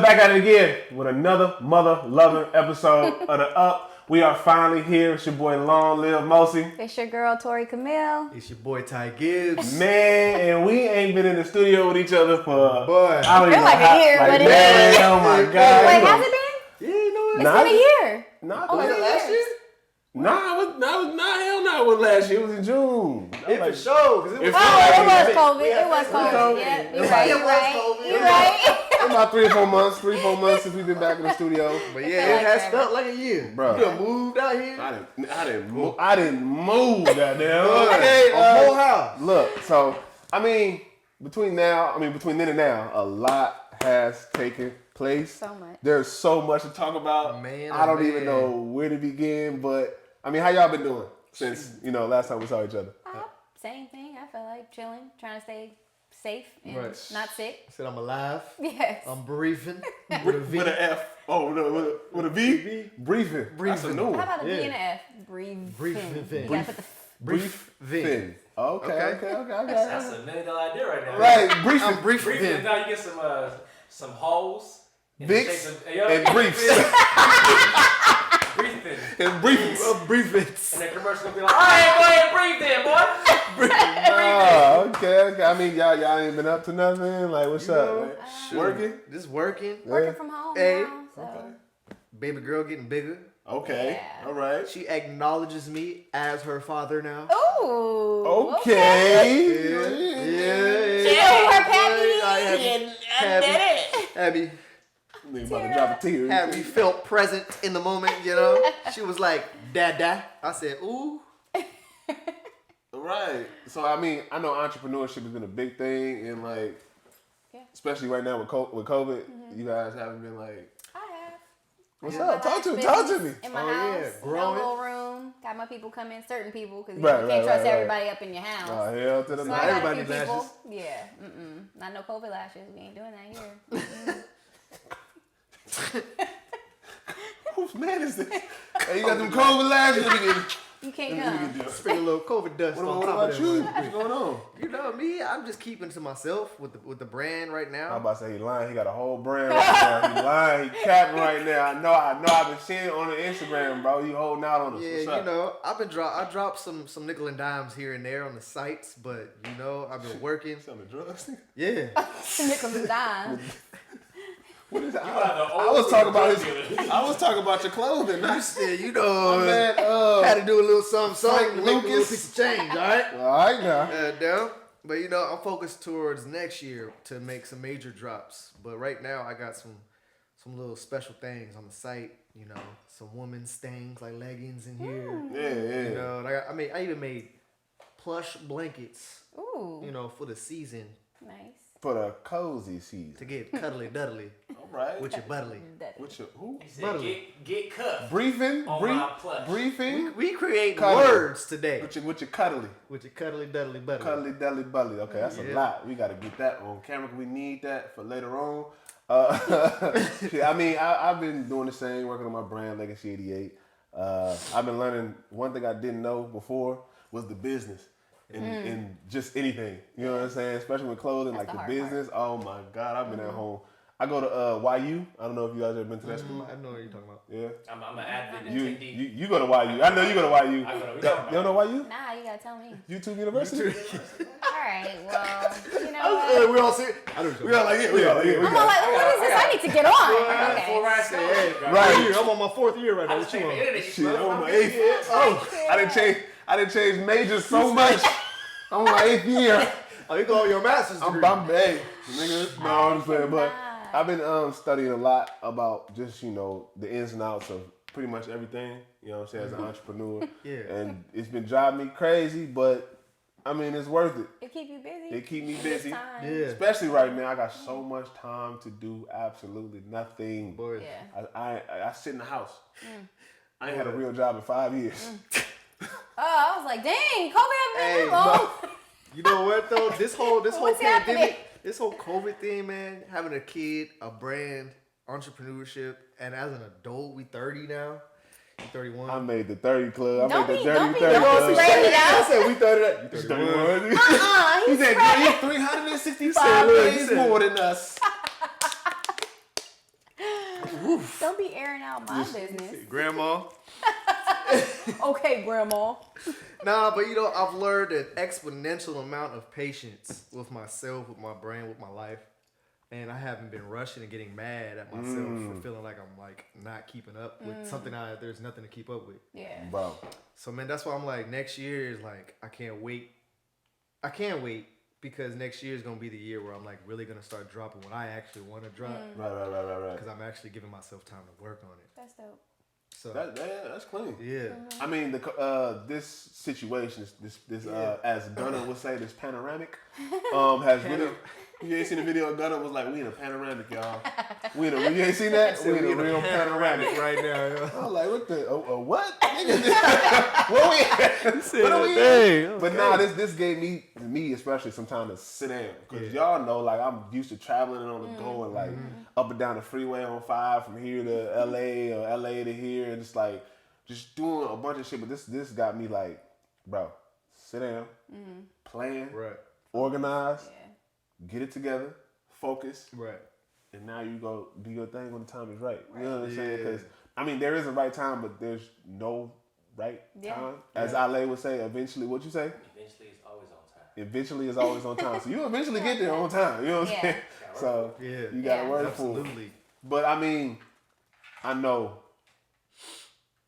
back at it again with another mother-loving episode of the Up. We are finally here. It's your boy Long Live Mosi. It's your girl Tori Camille. It's your boy Ty Gibbs. Man, and we ain't been in the studio with each other for I don't even know like a year, but it is. Oh my God. Wait, has it been? Yeah, you know It's what? been a year. Not Oh, was it's it a last year. year? Nah, it was hell no, it was last year. It was in June. It for sure. Cause it was It Oh, like- it was COVID. Yeah, It was COVID. COVID. Yeah, you're It right. was You're right. COVID. You're right. About 3 or 4 months. 3 or 4 months since we've been back in the studio. But It yeah, felt it like has forever. felt like a year. Bro. You done moved out here. I didn't move, goddamn. Okay, a whole house. Look, so between then and now, a lot has taken place. So much. There's so much to talk about. Man, I don't man. even know where to begin. But how y'all been doing since last time we saw each other? Same thing. I feel like chilling, trying to stay safe and Right. not sick. I said I'm alive. Yes. I'm briefing. With a V. With an F. Oh no, with a V. Briefing. That's a new How one. about a B Yeah. and an F? Breathe. Briefing. You gotta put the Briefing. Okay. Okay. That's a $1 million idea right now. Right, briefing. I'm briefing. Briefing, now you get some holes. Vicks and and briefs. Briefing. And briefings. Briefings. And the commercial gonna be like, all right, go ahead and breathe then, boy. Oh, okay. I mean, y'all ain't been up to nothing. Like, what's up? Man? Working? Just working. working from home Hey. now. So. Baby girl getting bigger. Okay. Yeah. All right. She acknowledges me as her father now. Ooh. Okay. Yeah. She knew her pappy. Abby Nigga about to drop a tear. Abby felt present in the moment, you know. She was like, Dada. I said, ooh. Right. So, I mean, I know entrepreneurship has been a big thing. And, like, especially right now with COVID, you guys haven't been like, I have. what's My up? Talk to business me. In my Oh, yeah, house, growing. no little room. Got my people come in, certain people, because Right, you right, can't trust right, right. everybody up in your house. Oh, hell to the So no. I got a everybody few need people. lashes. Yeah, not no COVID lashes. We ain't doing that here. Whose man is this? Hey, you got them COVID lashes? You can't come. Spring a little COVID dust on What top about of you? that. What's going on? You know me, I'm just keeping to myself with the brand right now. I'm about to say he lying. He got a whole brand right now. He lying. He capping right now. I know. I've been seeing it on the Instagram, bro. You holding out on us. Yeah, What's you up? know, I dropped some nickel and dimes here and there on the sites, but you know, I've been working. Selling drugs. Yeah. Nickels and dimes. What is that? You are the I was old talking about drug his. dealer. I was talking about your clothing. Yeah, you know, My man, had to do a little something to make a little Lucas. piece of change, all right? all right now. Down. But you know, I'm focused towards next year to make some major drops. But right now, I got some little special things on the site. You know, some women's things like leggings in here. Yeah. You know, and I even made plush blankets. Ooh, You know, for the season nice. For the cozy season. to get cuddly duddly All right. with your buttly. What's your who? He said, get cuffed. Briefing. On my plush. Briefing. We create Cuddly. words today With your cuddly. with your cuddly duddly buttly. Cuddly deli bully. Okay, that's a Yeah. lot. We got to get that on camera. We need that for later on. I mean, I've been doing the same, working on my brand, Legacy 88. I've been learning. One thing I didn't know before was the business in just anything. You know what I'm saying? Especially with clothing, That's like the the hard business. Oh my God, I've been at home. I go to YU. I don't know if you guys ever been to that school. I know what you're talking about. Yeah. I'm an advocate You, in TD. you go to YU. I know you go to YU. I go to- we You talking don't know YU? Nah, you gotta tell me. YouTube University? All right, well, you know what? We all see it. I don't know. We all like it. We all like it. We I'm got all like, what is this? I need to get on. Full Okay. ride scholarship, bro. Right. I'm on my 4th year right I now. just What you paid for want? internet. Shit, I'm on my motherfucker. 8th year. Oh, I didn't change majors so much. I'm on my 8th year. Oh, you go on your master's degree. I'm hey, nigga. No, I'm just playing. But cannot. I've been studying a lot about just, the ins and outs of pretty much everything, you know what I'm saying, as an entrepreneur. Yeah. And it's been driving me crazy, but I mean, it's worth it. It keep you busy. It keep me It's busy. time. Yeah. Especially right now, I got so much time to do absolutely nothing. Boy. Yeah. I sit in the house. I ain't had a real job in 5 years. Oh, I was like, dang, COVID Hey, hasn't been that long. You know what though? This whole What's pandemic, happening? this whole COVID thing, man. Having a kid, a brand, entrepreneurship, and as an adult, we 30 now. You 31. I made the 30 club. I Don't made the be- dirty don't be 30 doing club. spread it out. I said we 30. You 31. 31. He's He said, spreading. "Girl, you 365 He days said- more than us." Don't be airing out my business. Grandma. Okay, Grandma. Nah, but you know, I've learned an exponential amount of patience with myself, with my brain, with my life. And I haven't been rushing and getting mad at myself for feeling like I'm like not keeping up with something there's nothing to keep up with. Yeah. Bro. So man, that's why I'm like, next year is like, I can't wait. I can't wait because next year is gonna be the year where I'm like really gonna start dropping what I actually want to drop. Right. Because I'm actually giving myself time to work on it. That's dope. So That's clean. yeah. I mean, this situation, this as Gunner would say, this panoramic, has really. You ain't seen the video of Gunner was like, we in a panoramic, y'all. You ain't seen that? We in a real panoramic right now. Yo. I was like, what the, what? What we what are we Dang, in? But nah, this gave me especially some time to sit down. Because y'all know, like, I'm used to traveling and on the go and like up and down the freeway on 5 from here to LA or LA to here and just doing a bunch of shit. But this got me like, bro, sit down, plan, organize, get it together, focus. Right. And now you go do your thing when the time is right. You know what I'm saying? Because, I mean, there is a right time, but there's no right time. As Ale would say, eventually, what'd you say? Eventually, it's always on time. Eventually is always on time. So you eventually get there on time. You know what I'm saying? So you got to work for it. Absolutely. But, I mean, I know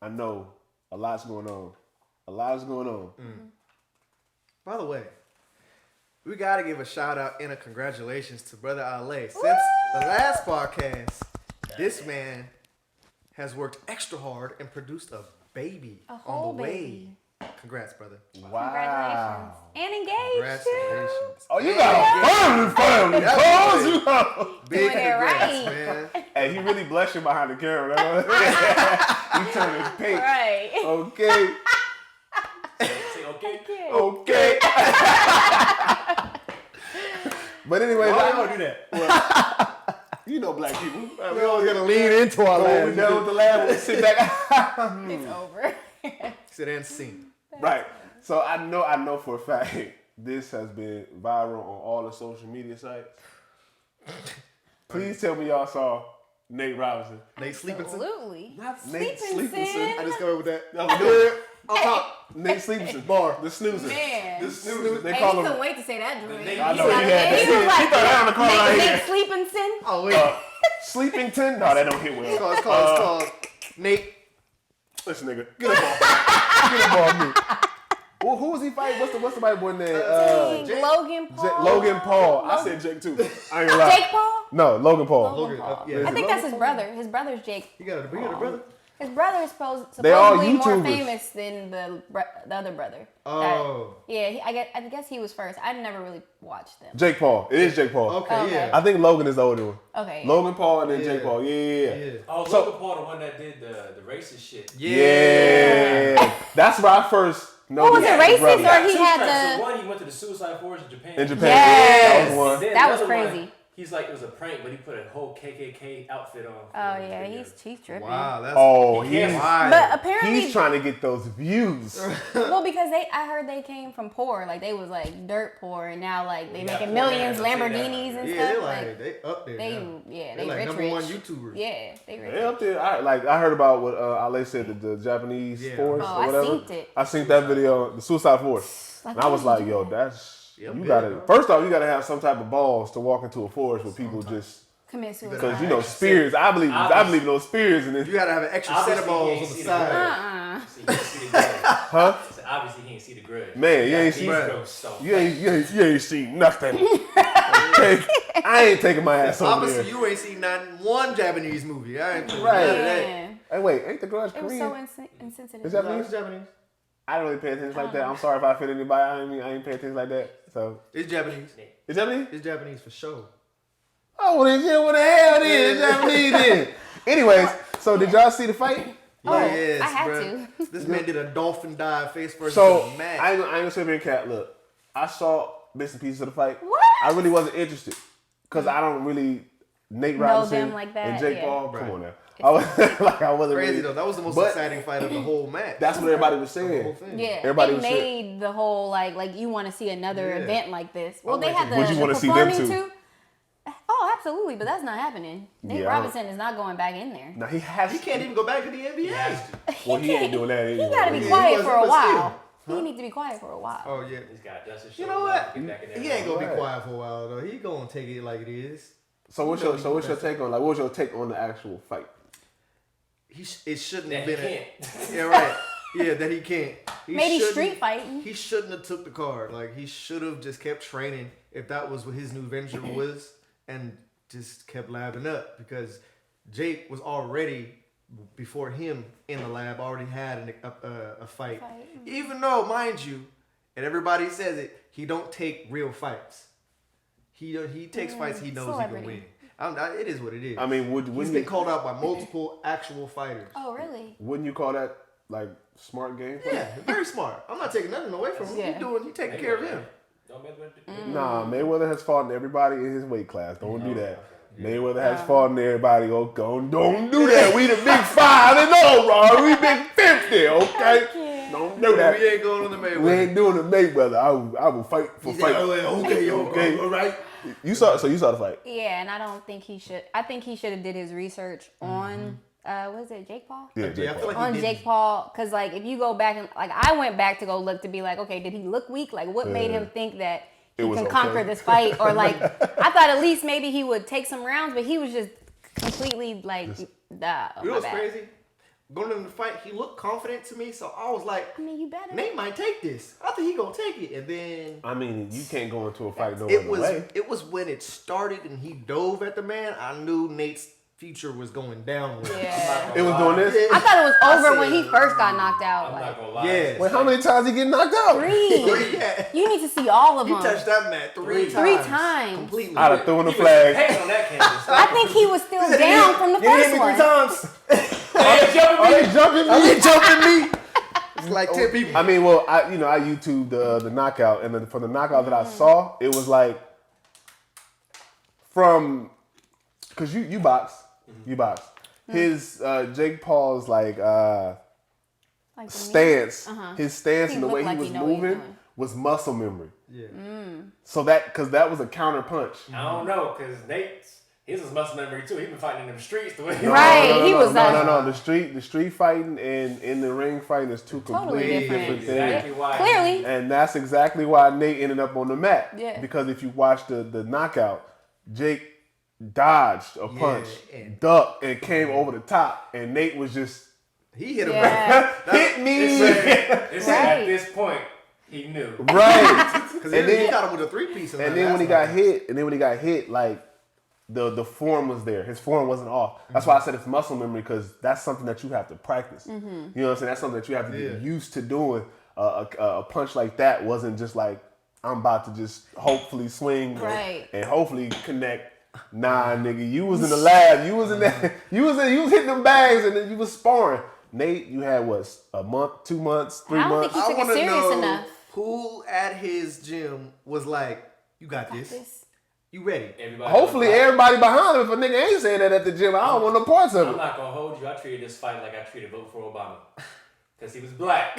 a lot's going on. A lot is going on. By the way, we got to give a shout out and a congratulations to Brother Ale. Since the last podcast, this man has worked extra hard and produced a baby whole on the way. baby. Congrats, brother. Wow. Congratulations. And engaged too. Congratulations. Oh, you got a family, cuz you know. Big Doing it congrats, right. man. Hey, he really blushing behind the camera. He turning pink. Right. Okay. Say okay. Okay. But anyway, Why y'all do that? you know black people. We always got to lean into our When laughs. we done with the laugh, we sit back. It's over. Sit and sing. Right. So I know for a fact this has been viral on all the social media sites. Please tell me y'all saw Nate Robinson. Nate Sleepington. Absolutely. Nate Sleeping Sleepington. Sin. I just covered with that. That was good. On top. Nate Sleepington. Bar. The snoozer. Man. The snoozer. They Hey, call you him. couldn't wait to say that, Drew. Nate- I know He he had was that. like, He thought I on the call right Nate here. Sleepington. Oh, wait. Sleepington? No, that don't hit well. It's called Nate. Listen, nigga. Get up on me. Well, who was he fighting? What's the white boy name? Dang, Logan Paul. Logan Paul. I said Jake too. I ain't gonna lie. Jake Paul? No, Logan Paul. Logan, yeah. I think that's his brother. His brother's Jake. You got a brother? His brother is They all supposedly more YouTubers. famous than the other brother. Oh. I guess he was first. I never really watched them. Jake Paul. It is Jake Paul. Okay, Okay. yeah. I think Logan is the older one. Okay. Logan Paul and then Yeah. Jake Paul. Yeah. Oh, So- Logan Paul, the one that did the racist shit. Yeah. That's where I first noticed. was it, his racist brother. or he Two had strikes. the- So one, he went to the suicide forest in Japan. In Japan. Yes. That was one. And then That the was other one, crazy. he's like, it was a prank, but he put a whole KKK outfit on. Oh yeah, he's tripping. Wow, that's Oh, He he's, can't- wild. But apparently, he's trying to get those views. well, because I heard they came from poor, like they was like dirt poor, and now like they Yeah, making poor millions, man, I'll say that. Lamborghinis and yeah, stuff. they're Like they up there they, now. they They're like rich, number one rich. YouTubers. Yeah, they rich. They up there. I heard about what Ale said, the Japanese force Oh, or I whatever. synced it. I seen that video, the suicide force. Like, And I was how like, did you yo, do that? that's, Yeah, you big, gotta, bro. first off, you gotta have some type of balls to walk into a forest where people just, Commit suicide. because, you know, spears, I believe in those spears. And You then, gotta have an extra set of Obviously, he balls ain't on the see the side. So he didn't see the grudge. huh? So obviously, he ain't see the grudge. Man, you ain't These see, girls so you ain't seen nothing. Okay? I ain't taking my ass over Obviously, there. you ain't seen not one Japanese movie. I ain't Right. none of that. Man, Hey, wait, ain't the Grudge it was Korean? so insensitive. Is that No, it's Japanese. I don't really pay attention like that. I'm sorry if I offend anybody. I ain't pay attention like that. So, It's Japanese. is Japanese? It's Japanese for sure. Oh, well, then shit, what the hell it is? Japanese then. Anyways, so did y'all see the fight? Oh, Yes, I had bruh. to. This man did a dolphin dive face first. So, to Matt. I ain't gonna sit here and cat. Look, I saw bits and pieces of the fight. What? I really wasn't interested. Because I don't really, Nate Know Robinson them like that, and Jake yeah. Paul, Right. come on now. I wasn't Crazy really, though. That was the most But- exciting fight of the whole match. That's what everybody was the whole saying. thing. Yeah, Everybody they was made the whole like you want to see another Yeah. event like this. Well, I they like had it. the, Would you the wanna see them performing too? too. Oh, absolutely, but that's not happening. Nate Yeah, Robinson is not going back in there. Now he has. He can't even go back to the He NBA. has to. Well, he ain't doing that anyway. He got to be Yeah, he quiet wasn't, for a but while. still. He needs to be quiet for a while. Oh yeah. He's got to dust his You shoulders know off what? and get back in He there. ain't gonna Right. be quiet for a while though. He gonna take it like it is. So what's You know your he take on, like, what was your take on the actual fight? It shouldn't That have he been. can't. Yeah, right. Yeah, that he can't. He Maybe shouldn't- street fighting. He shouldn't have took the card. Like he should have just kept training if that was what his new venture was, and just kept labbing up because Jake was already before him in the lab already had a fight. Even though, mind you, and everybody says it, he don't take real fights. He takes fights he knows he can Celebrity. win. It is what it is. I mean, he's wouldn't been you, called out by multiple actual fighters. Oh, really? wouldn't you call that like smart game? Yeah, very smart. I'm not taking nothing away from him. Yeah. He taking care of him. Don't mess with it. Nah, Mayweather has fought everybody in his weight class. Don't do that. Mayweather has fought everybody. Oh, don't do that. We the big 5-0, bro. We big 50, okay? Don't do that. We ain't going on the Mayweather. We ain't doing the Mayweather. I will fight for fight. Okay, all right. You saw the fight. Yeah, and I don't think he should. I think he should have did his research on, what is it, Jake Paul? Yeah, I feel like On he Jake Paul, because like if you go back and like I went back to go look to be like, okay, did he look weak? Like what made him think that It he was can okay. conquer this fight? Or like I thought at least maybe he would take some rounds, but he was just completely like, You know my what's bad. crazy? Going into the fight, he looked confident to me, so I was like, I mean, you better. Nate might take this. I think he gonna take it, and then I mean, you can't go into a fight no it other was way. it was when it started and he dove at the man. I knew Nate's future was going downward. Yeah. It was doing this. I thought it was over I when he said- first got knocked out. I'm Like, not gonna lie. Yeah. Wait, how many times he get knocked out? three. Yeah. You need to see all of He them. touched that man three Three times. times. Completely. I'd have thrown the He was flag. paying on that canvas. I think he was still down from the You hit first me one. 3 times. Are they jumping me? Are they jumping me? It's like 10 people. I mean, well, I YouTubed the knockout, and then from the knockout that I saw, it was like from because you box, his Jake Paul's like Like the stance, his stance He and the way looked he like was he know what he's moving doing. was muscle memory. Yeah. So because that was a counter punch. I don't know, because his was muscle memory too. He been fighting in them streets the way he Right, he was no. The street fighting and in the ring fighting is two Totally completely different. different things. Exactly why. Clearly. And that's exactly why Nate ended up on the mat. Yeah. Because if you watch the knockout, Jake dodged a punch, and- ducked, and came over the top, and Nate was just He hit him Yeah. hit me. It's Right. at this point, he knew. Right. Because And he then- got him with a 3-piece. And then when he got hit, like the form was there. His form wasn't off. That's why I said it's muscle memory, because that's something that you have to practice. You know what I'm saying? That's something that you have to get used to doing. A punch like that wasn't just like, I'm about to just hopefully swing Right. and hopefully connect. Nah, nigga, you was in the lab. You was in there. You was hitting them bags, and then you was sparring. Nate, you had what, a month, 2 months, 3 I don't months? think he took it wanna serious know enough. who at his gym was like, you got this. This. You ready? Everybody Hopefully was like, everybody behind him. If a nigga ain't saying that at the gym, I don't want no parts of I'm it. not gonna hold you. I treated this fight like I treated vote for Obama, because he was black.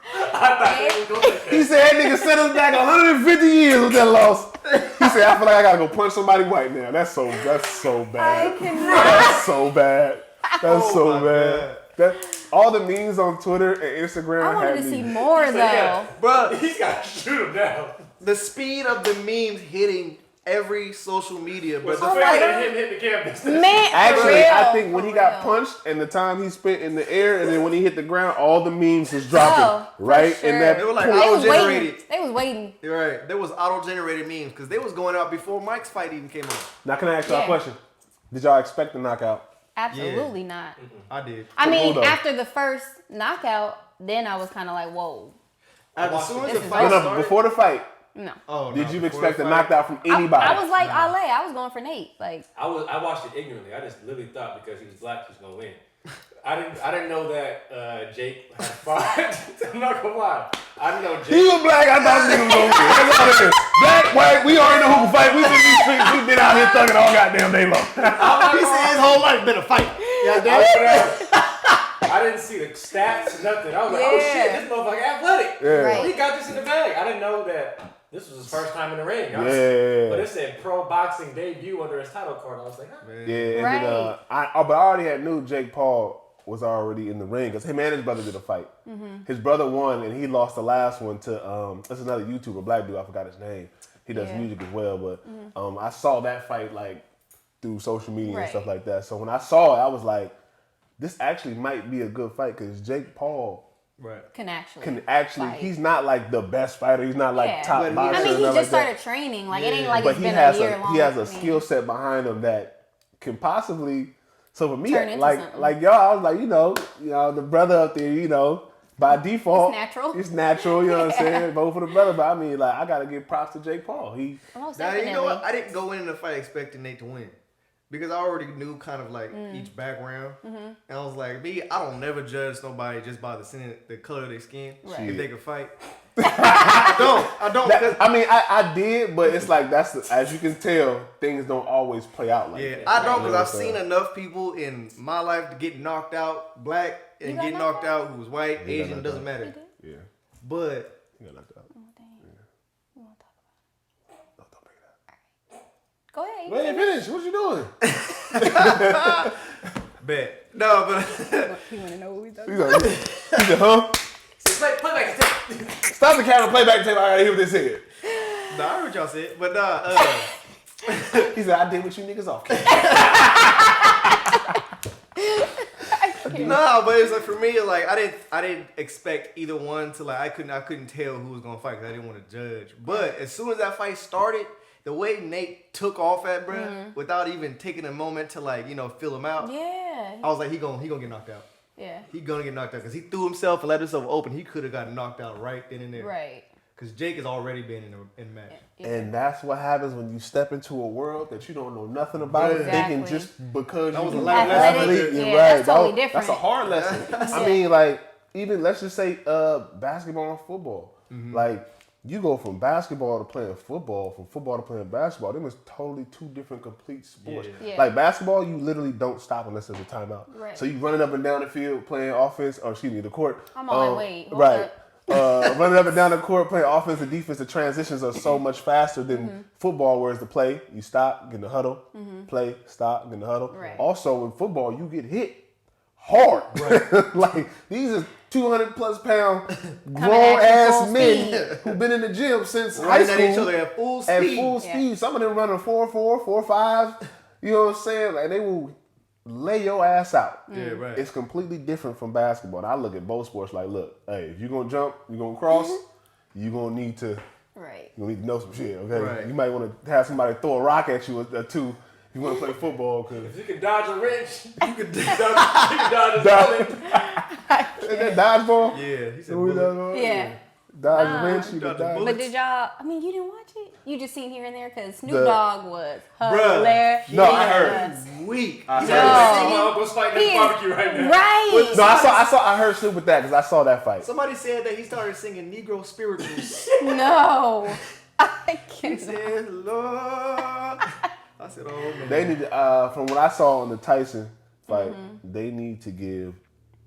I thought they was gonna He said that nigga set us back 150 years with that loss. He said, I feel like I gotta go punch somebody white now. That's so bad. I cannot. That's so bad. That's so my bad. That all the memes on Twitter and Instagram I wanted had to see me. more though. Yeah. Bruh, He's got to shoot him down. the speed of the memes hitting every social media, What's but the the fact God. that him hitting the canvas? Man, Actually, for real, I think when for he got real. punched and the time he spent in the air and then when he hit the ground, all the memes was dropping Oh, for right in sure. that They were like, point. They was waiting. Auto-generated. They was waiting. You're right. There was auto-generated memes because they was going out before Mike's fight even came out. Now, can I ask y'all a Yeah. question? Did y'all expect the knockout? Absolutely not. I did. I mean, Hold on. after the first knockout, then I was kind of like, whoa. As soon as This the is fight No, no, started, before the fight, No. oh, did no, you before expect the a fight- knockout from anybody? I was like Ale. I was going for Nate. Like, I watched it ignorantly. I just literally thought because he was black, he was gonna win. I didn't know that Jake had fought. I'm not gonna lie. I didn't know He Jake. was black. I thought he was gonna win. That's all it is. Black, white, we already know who can fight. We've been in these streets. We've been out here thugging all goddamn day long. He said his whole life been a fight. Yeah, I didn't see the stats, nothing. I was like, oh Yeah. shit, this motherfucker athletic. Yeah. Right. He got this in the bag. I didn't know that This was his first time in the ring. Yeah. But it said pro boxing debut under his title card. I was like, huh. Yeah, and Right. then, but I already had knew Jake Paul was already in the ring because him and his brother did a fight. His brother won, and he lost the last one to that's another YouTuber, black dude. I forgot his name. He does music as well, but I saw that fight like through social media and stuff like that. So when I saw it, I was like, this actually might be a good fight because Jake Paul can actually fight. He's not like the best fighter. He's not like top boxer. I mean, he nothing just like that. started training. Like it ain't like But it's he been has a year long. he has a skill set behind him that can possibly. So for me, Turn into something. like y'all, I was like, you know, the brother up there, by default, It's natural. You know what I'm saying? Vote for the brother, but I mean, like, I gotta give props to Jake Paul. Most Now, definitely. you know what? I didn't go into the fight expecting Nate to win. Because I already knew kind of like each background. And I was like, I don't never judge somebody just by the color of their skin. Right. If they can fight. I don't. I mean, I did, but it's like, as you can tell, things don't always play out like that. I don't, because You know I've what I'm seen saying? enough people in my life to get knocked out, black, and got get knocked out who was white, He got Asian, knocked doesn't out. matter. Yeah, But he got knocked out. Oh, dang. We won't talk No, don't bring it up. Go ahead. Wait, finish. What you doing? bet. No, but You want to know what we talking He said, huh? Play back the tape. Stop the camera, play back the tape. I gotta hear what they said. I heard what y'all said. But He said, I did what you niggas off. no, but it's like for me, like I didn't expect either one to like I couldn't tell who was gonna fight because I didn't want to judge. But as soon as that fight started, the way Nate took off at bruh without even taking a moment to like feel him out, Yeah. I was like he gonna get knocked out. Yeah. He gonna get knocked out because he threw himself and left himself open. He could have gotten knocked out right then and there. Right. Because Jake has already been in the match. Yeah. And that's what happens when you step into a world that you don't know nothing about. Exactly. Thinking just because That was you a life lesson. athlete, Yeah, you're that's totally That's different. a hard lesson. I Yeah. mean, like, even let's just say basketball and football. Like, you go from basketball to playing football, from football to playing basketball. Them is totally two different complete sports. Yeah. Like basketball, you literally don't stop unless there's a timeout. Right. So you running up and down the field playing offense, or excuse me, the court. I'm on my way. Hold Right. up. Running up and down the court, playing offense and defense, the transitions are so much faster than football, whereas the play, you stop, get in the huddle, play, stop, get in the huddle. Right. Also, in football, you get hit hard. Like, these are 200 plus pound grown ass full men speed. who've been in the gym since high Running school. at each other at full speed. At full speed. Some of them running 4.4, 4.5. You know what I'm saying? Like, they will lay your ass out. Yeah, right. It's completely different from basketball. And I look at both sports like, look, hey, if you're gonna jump, you're gonna cross, you're gonna need to Right. know some shit, okay? Right. You might want to have somebody throw a rock at you or two if you want to play football. Cause If you can dodge a wrench, you can dodge a bullet. is that dodgeball? Yeah, he said What we bullet. talking about? Yeah. Dodge the wrench, you Dodge can the dodge. bullet. But did y'all? I mean, you didn't watch it. You just seen here and there because Snoop The- Dogg was Bruh. hilarious. No, I heard. Weak. I He's heard. like, my uncle's fighting He at is- barbecue right now. Right. No, I heard Snoop with that because I saw that fight. Somebody said that he started singing Negro spirituals. No. I He can't. said, Lord. I said, oh man. They need to, from what I saw in the Tyson fight, they need to give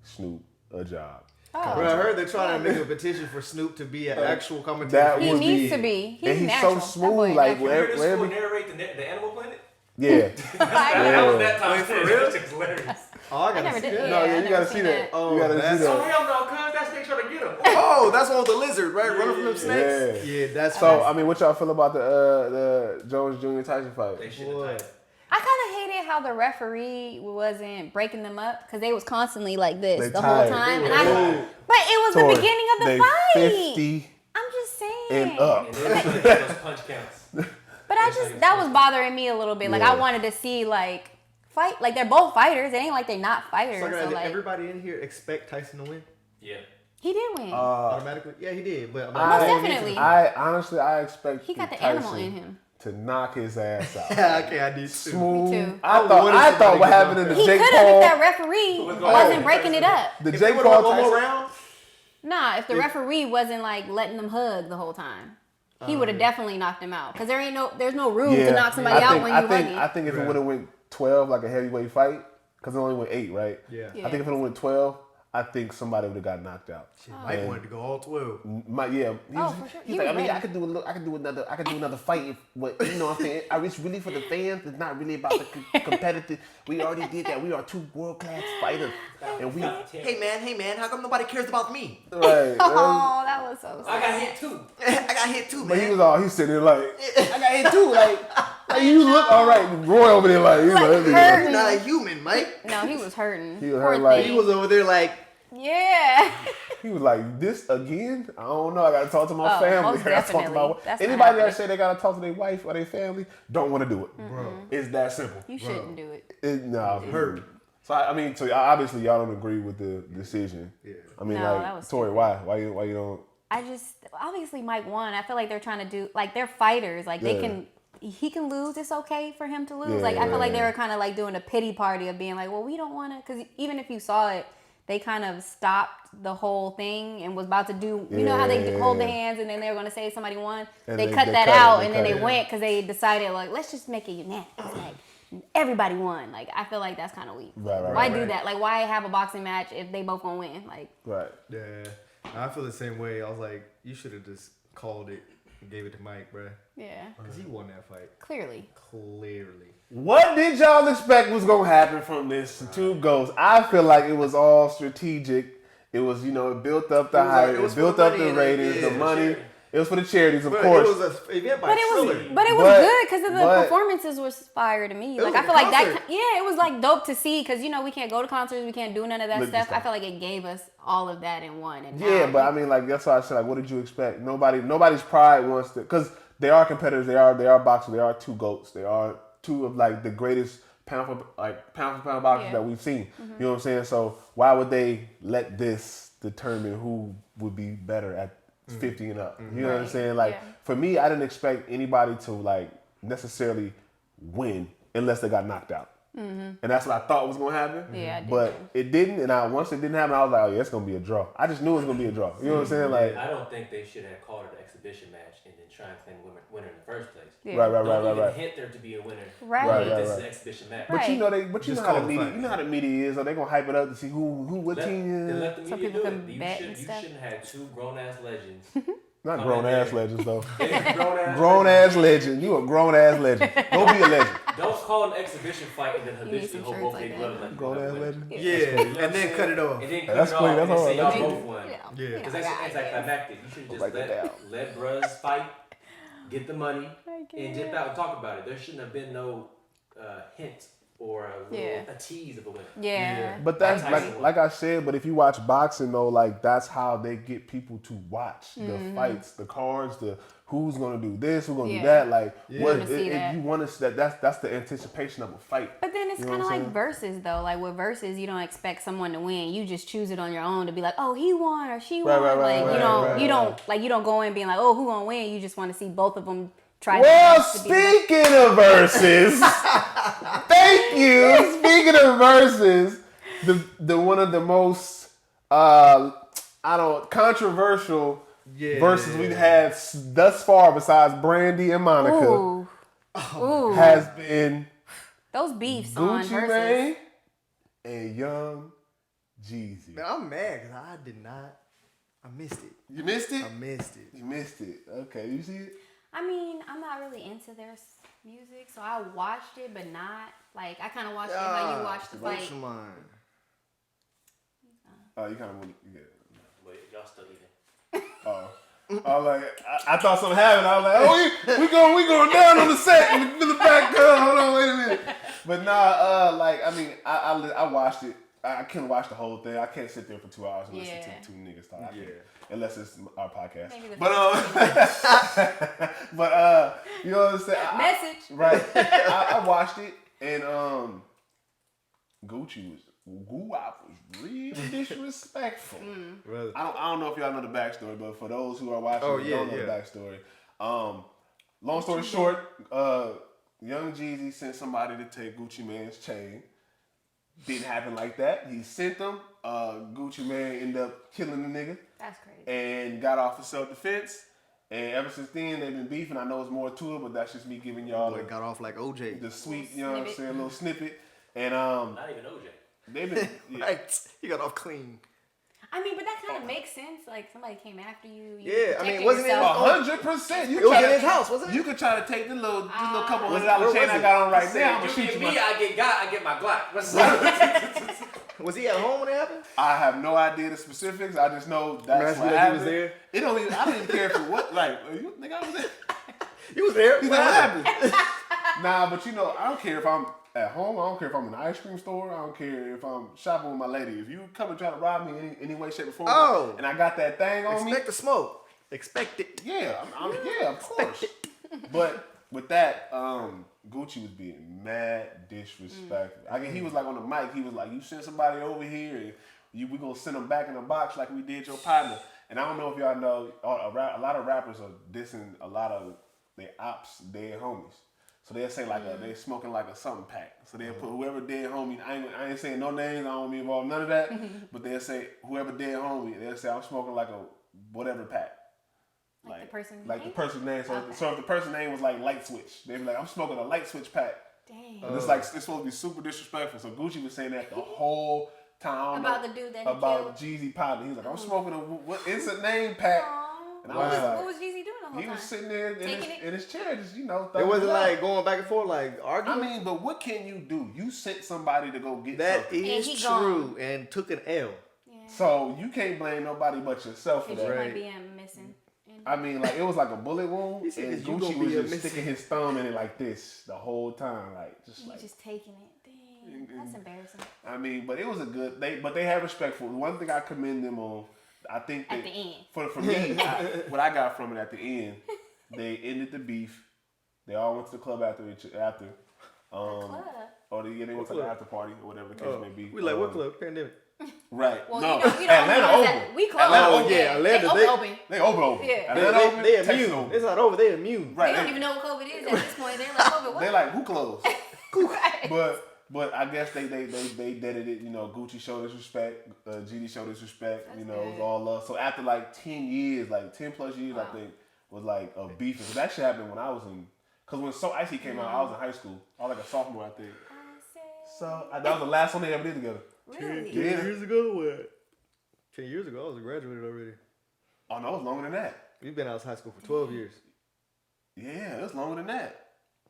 Snoop a job. Oh. Bro, I heard they're trying to make a petition for Snoop to be an actual that commentator. He would needs be- to be. He's and he's natural. so That smooth, boy like, natural. where- Hear this fool narrate the Animal Planet? Yeah. That was that time. Wait, for That real? shit's hilarious. Oh, I I gotta never see did. that. Yeah, No, I yeah, you never gotta seen see that. Oh, You gotta that's- see Oh, that. hell no, cuz. That's they trying to get him. Oh, that's one with the lizard, right? Running from them snakes? Yeah. Yeah, that's So, I mean, what y'all feel about the Jones Jr. Tyson fight? They should Boy. have I kind of hated how the referee wasn't breaking them up because they was constantly like this They the tired. whole time. They And were- but it was Tori, the beginning of the they fight. 50 I'm just saying. and up. And then they hit those punch counts. But that was bothering me a little bit. Like Yeah. I wanted to see like fight. Like they're both fighters. It ain't like they're not fighters. So, So, did like everybody in here expect Tyson to win? Yeah. he did win. Automatically? Yeah, he did. But Most definitely. I honestly, I expect He got the Tyson animal in him. to knock his ass out. okay, I did too. Smooth. Me too. I wanted thought somebody what to happened in knock the He Jake could have if Paul, that referee going wasn't on? breaking it up. the If Jake they would have Paul one more Tyson. round, Nah, if the referee wasn't like letting them hug the whole time, he would have definitely knocked him out. Because there's no room to knock somebody out when you hugging. I think if it Right. would have went 12 like a heavyweight fight, because it only went 8, right? Yeah. Yeah. I think if it went 12, I think somebody would have got knocked out. Shit, Mike wanted to go all 12. For sure. He's like, I mean, I could do another fight, but you know what I'm saying? It's really for the fans. It's not really about the competitive. We already did that. We are 2 world-class fighters, and we. Hey man, how come nobody cares about me? Right. Oh, that was so sad. I got hit too. I got hit too, But man. he's sitting there like, I got hit too. Like you look all right. Roy over there like, he's like, You're not a human, Mike. No, he was hurting. He was Poor hurt like- thing. He was over there like, Yeah. He was like, this again? I don't know. I got to talk to my Oh, family. most I gotta talk to my definitely. wife. That's not Anybody that happening. say they got to talk to their wife or their family don't want to do it. bro. It's that simple. You shouldn't do it. No, hurt. So obviously y'all don't agree with the decision. Yeah. I mean, No, that was Tori, stupid. why you don't? Obviously Mike won. I feel like they're trying to do, like, they're fighters. Like, he can lose. It's okay for him to lose. I feel like they were kind of like doing a pity party of being like, well, we don't want to, because even if you saw it, they kind of stopped the whole thing and was about to do, you know how they hold the hands and then they were going to say somebody won? And they they cut that cut it, out they and then cut they it. went because they decided, like, let's just make it unanimous. Like, everybody won. Like, I feel like that's kind of weak. Why do that? Like, why have a boxing match if they both going to win? Like, Right. Yeah. I feel the same way. I was like, you should have just called it and gave it to Mike, bro. yeah, Because he won that fight. clearly. Clearly. What did y'all expect was gonna happen from this 2 goals? I feel like it was all strategic. It was, it built up the hype, it built up the ratings, the money. It was for the charities, of course. It was an event by But it Triller. was good because of the performances was fire to me. Like, was I feel a like that. concert. Yeah, it was like dope to see because we can't go to concerts, we can't do none of that Look, stuff. just I feel like it gave us all of that in one. And Yeah, now, but I mean, like, that's why I said, like, what did you expect? Nobody's pride wants to, because they are competitors. They are boxers. They are 2 GOATs. They are 2 of like the greatest pound for pound boxers that we've seen. You know what I'm saying? So why would they let this determine who would be better at 50 and up? You know what I'm saying? Like, for me, I didn't expect anybody to like necessarily win unless they got knocked out. And that's what I thought was gonna happen. Yeah, I did but too. it didn't. And once it didn't happen, I was like, oh yeah, it's gonna be a draw. I just knew it was gonna be a draw. You know what I'm saying? Like, I don't think they should have called it an exhibition match and then try and claim the winner in the first place. Yeah. Don't even right. hint there to be a winner. Right. This is an exhibition match. But you know you Just know how the call the media, fight. you know how the media is. Or they gonna hype it up to see what team Then is. let the So media people do can it. bet You and stuff. shouldn't have 2 grown ass legends. Not Come grown in ass there. legends though. Grown ass. Grown ass legend. You a grown ass legend. Go be a legend. Don't call an exhibition fight and then need habitually some hold shirts both like their that. blood like Grown ass legend. Yeah, and then cut it off. And then cut That's it quick, off and that's then say hard. y'all That's both won. Yeah. Because that's like climactic. You should just Write that let bros fight, get the money, and dip out and talk about it. There shouldn't have been no hint or a tease of a winner. Yeah. But that's Tyson like I said. But if you watch boxing though, like that's how they get people to watch the fights, the cards, the who's gonna do this, who's gonna do that. Like what wanna see that. you want to that's the anticipation of a fight. But then it's You know kind of what I'm like saying? versus though. Like with versus, you don't expect someone to win. You just choose it on your own to be like, oh, he won or she Right, won. right, Like right, you don't go in being like, oh, who gonna win? You just want to see both of them try. Well, to be the best. speaking of verses, thank you. Speaking of verses, the one of the most controversial verses we've had thus far, besides Brandy and Monica, Ooh. Ooh. has been Those beefs on Gucci versus. Mane and Young Jeezy. Man, I'm mad because I did not. I missed it. You missed it. I missed it. You missed it. Okay, you see it. I mean, I'm not really into their music, so I watched it, but not like I kind of watched it how you watched the fight. What's mine? Oh, you kind of want to. Wait, y'all still eating? I was like, I thought something happened. I was like, oh, we going down on the set in the back. Hold on, wait a minute. But nah, like I mean, I watched it. I can't watch the whole thing. I can't sit there for 2 hours and listen to 2 niggas talk. I can't. Unless it's our podcast. Maybe the But you know what I'm saying? Message. Right. I watched it and Gucci was real disrespectful. Really? I don't know if y'all know the backstory, but for those who are watching and don't know the backstory, long story short, Young Jeezy sent somebody to take Gucci Mane's chain. Didn't happen like that. He sent them. Gucci Mane ended up killing the nigga. That's crazy. And got off for self-defense. And ever since then, they've been beefing. I know it's more to it, but that's just me giving y'all Boy got off like OJ. the sweet, you know what I'm saying, little snippet. And Not even OJ. they've been Right. He got off clean. I mean, but that kind of makes sense. Like somebody came after you. Yeah, I mean, protected wasn't it yourself. 100%. It was in his house, wasn't it? You could try to take the little couple where $100 chain was I it? got on right Say, now. I'm you gonna shoot get you. me, I get my Glock. What's Was he at home when it happened? I have no idea the specifics. I just know that's what he happened. was there. It don't even. I don't even care if it what. Like, you think I was there? He was there. He's like, what happened? Nah, but I don't care if I'm at home. I don't care if I'm in an ice cream store. I don't care if I'm shopping with my lady. If you come and try to rob me any way, shape, or form, and I got that thing on me, Expect the smoke. Expect it. yeah, yeah, of course. But with that, Gucci was being mad disrespectful. I mean, he was like on the mic. He was like, "You send somebody over here, and we gonna send them back in a box like we did your partner." And I don't know if y'all know, a lot of rappers are dissing a lot of their ops, dead homies. So they'll say like they smoking like a something pack. So they'll put whoever dead homie. I ain't saying no names. I don't be involved in none of that. But they'll say whoever dead homie. They'll say I'm smoking like a whatever pack. Like the person's like name? the person's name. So, Okay. so if the person's name was like Light Switch, they'd be like, I'm smoking a Light Switch pack. Dang. And it's supposed to be super disrespectful. So Gucci was saying that the whole time. About the dude that he about killed? Jeezy partner. He was like, I'm smoking a what instant name pack. Aw. And I was like, What was Jeezy doing the whole he time? was sitting there Taking it? in his chair, just It thumbing wasn't up. like going back and forth, like I arguing. mean, but what can you do? You sent somebody to go get That something. is And he true, and took an L. Yeah. So you can't blame nobody but yourself for Because you that. might be missing. I mean, like it was like a bullet wound, He said, and 'cause you Gucci gonna was be a just missing- sticking his thumb in it like this the whole time, like just You like. just taking it. Dang. That's embarrassing. I mean, but it was a good. But they had respect for. One thing I commend them on, I think At the end. For me, what I got from it at the end, they ended the beef. They all went to the club after. Club. Or they went to the after party or whatever the case may be. We like what club? Pandemic. Right. Well, no, you know, Atlanta open. we close. Atlanta open. open. Yeah, Atlanta, They open. They open. Yeah. Atlanta open. They Texas immune. open. It's not over. They immune. Right. They don't even know what COVID is at this point. They're like, COVID, what? They like who closed? Right. But I guess they deaded it. You know, Gucci showed his respect. GD showed his respect. That's you know, it was good. all love. So after like 10 years, like 10 plus years, I think was like a beef. Because that shit happened when I was in. Because when So Icy came out, I was in high school. I was like a sophomore, I think. So that was the last one they ever did together. Really? 10 years ago, what? 10 years ago, I was graduated already. Oh no, it was longer than that. You've been out of high school for 12 years. Yeah, it was longer than that.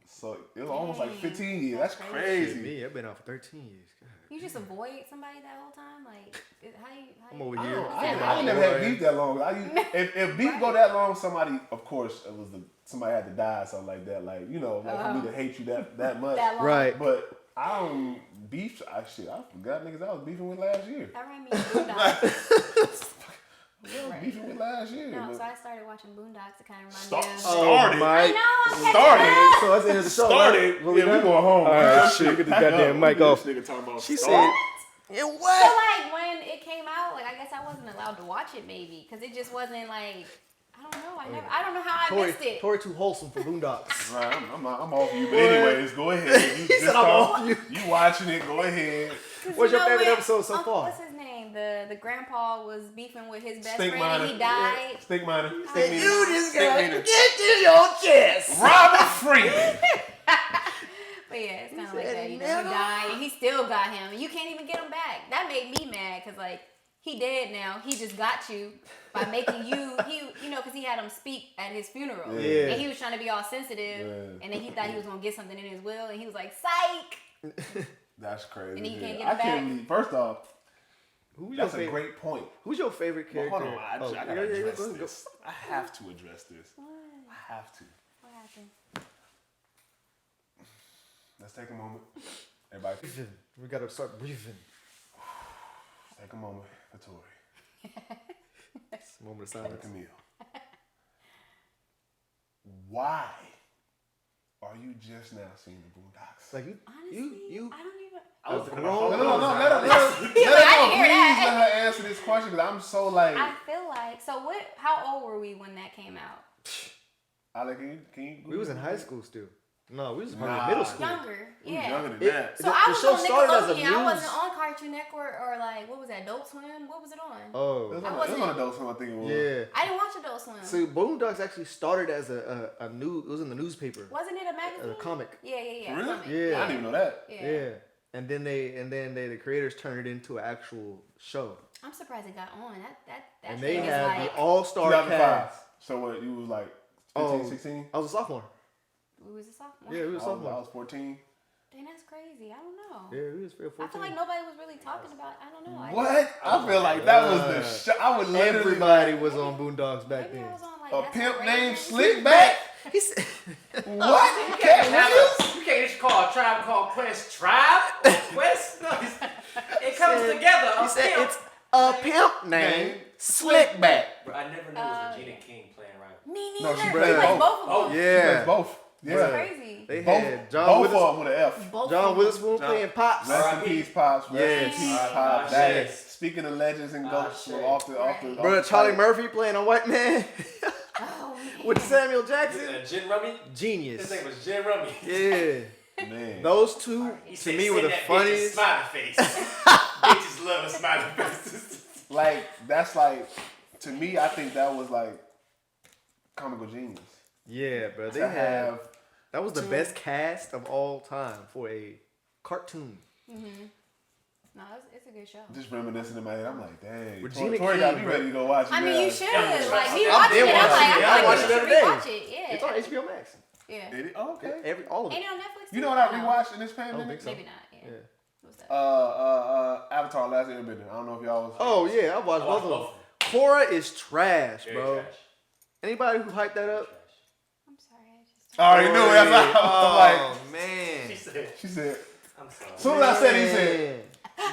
So it was almost like Dang, 15 years. that's That's crazy. crazy. Me, I've been out for 13 years. God. You just avoid somebody that whole time? Like, how you... I'm over I here. don't- I'm I ain't never had boy. beef that long. If beef go that long, somebody, of course, somebody had to die, or something like that. Like for me to hate you that much. That long. Right. But I don't beef. I forgot niggas I was beefing with last year. That reminds me of Boondocks. I was beefing with last year. No, but- so I started watching Boondocks. It kind of Start- reminded me of... Started. my. I know, I'm catching Started. up. So that's the end of the show. Started. Right? What Yeah, we done? going home. All right, shit. Get this Pack goddamn up. mic Look at off. this nigga talking about She started. said, "Yeah, So what?" like when it came out, like I guess I wasn't allowed to watch it maybe because it just wasn't like I don't know. I don't know how I missed it. Tori too wholesome for Boondocks. Right, I'm off you. But anyways, go ahead. You He said I'm off you. You watching it? Go ahead. 'Cause What's you your know favorite when episode so far? What's his name? The grandpa was beefing with his best Stink friend miner. and he died. Stink miner. And Stink meter. You just Stink gotta meter. get to your chest. Robert Freeman. But yeah, it's kind of He like said, that. He "Never." died and he still got him. You can't even get him back. That made me mad because like he dead now. He just got you by making you because he had him speak at his funeral. Yeah. And he was trying to be all sensitive, Yeah. and then he thought he was gonna get something in his will, and he was like, "Psych." That's crazy. And then you can't get I him can't back? believe. First off, Who's your that's a favorite? great point. Who's your favorite Well, character? hold on, I gotta yeah, address go. this. I have to address this. I have to. What happened? Let's take a moment. Everybody, Briefing. We gotta start briefing. take a moment for Tori. It's a moment of For silence. Camille. Why are you just now seeing the Boondocks? Like you, Honestly, you. I don't even. I was No, grown. let her I didn't please hear that. let her answer this question because I'm so like. I feel like so. What? How old were we when that came out? Ale, can you We was in high school still. No, we was probably Nah. in middle school. Younger. We was Yeah. younger than It- that. So The- I the was show on started as a Nickelodeon. I wasn't news- on Cartoon Network or like what was that? Adult Swim? What was it on? It was Oh, on, I it was wasn't- on Adult Swim, I think it was. yeah. I didn't watch Adult Swim. So Boondocks actually started as a new. It was in the newspaper. Wasn't it a magazine? A comic. Yeah. For real? comic. Yeah. I didn't even know that. Yeah. Yeah. and then the creators turned it into an actual show. I'm surprised it got on. That And thing they is had like, the all-star 2005. cast. So what? You was like 15, Oh, 16? I was a sophomore. we was a sophomore. Yeah, we was I sophomore. was 14. Dang, that's crazy. I don't know. Yeah, we was 14. I feel like nobody was really talking about. I don't know. What? I feel like that was the show. I would literally Everybody was on Boondocks back Maybe then. I was on like a That's pimp So named Raven. Slickback. He said, What? You can't just call a tribe called Quest Tribe or Quest. No, it comes together. he said it's a pimp named Slickback. Bro, I never knew it was Regina King playing right. Me neither. No, she She played plays both. both of them. Oh, She Yeah. plays both. That's Yeah. crazy. They Both, had John both Witherspoon. of them with an F. Both John of them. Witherspoon John- playing Pops. Rest in R.I.P. peace, Pops. Rest Yes. in peace, R.I.P. Pops. Yes. Speaking of legends and goats, shit. off the Bro, Charlie Murphy playing a white man Oh man. with Samuel Jackson. Gin Rummy? Genius. His name was Gin Rummy. Yeah. Man. Those two, He to said, me, "Send were the that bitch a funniest. smiley face. Bitches love a smiley faces. Like, that's like, to me, I think that was like comical genius. Yeah, bro. They To had have, that was the best cast of all time for a cartoon. No, it's a good show. just reminiscing in my head, I'm like, dang. Regina Tori got King, me ready to go watch it. I mean, now. you should. Yeah, Like, he I watched did it. I'm watch like, it. I I feel watched like it you the should other rewatch day. it. Yeah. It's on HBO Max. Yeah. Did it? Oh, okay. All of Ain't it. it on Netflix? You too? know what I Or no? rewatched in this I don't pandemic? think so. Maybe not. Yeah. Yeah. What's that? Avatar: Last Airbender. I don't know if y'all was. Oh yeah, I watched both of them. Korra is trash, Very bro. trash. Anybody who hyped that up? I'm sorry. I just. I already knew it. I'm Oh like, man. she said. I'm sorry. As soon as I said, he said,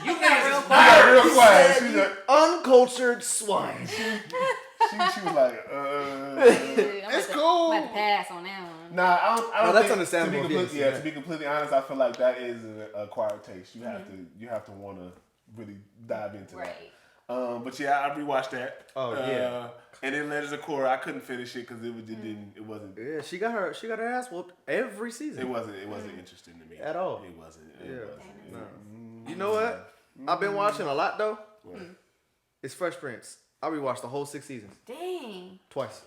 You niggas is "You got real quiet." said She's you like, uncultured swine. she was like, it's I'm cool. about to pass on that one. Nah, I don't No, that's think, understandable if you didn't see To that. be completely honest, I feel like that is an acquired taste. You have to want to really dive into Right. that. But yeah, I rewatched that. Oh, yeah. And then Legends of Korra, I couldn't finish it because it wasn't Yeah, she got her ass whooped every season. it wasn't interesting to me At all. It wasn't. Yeah. It wasn't. No. You know what? I've been watching a lot though. It's Fresh Prince. I rewatched the whole 6 seasons Dang. twice.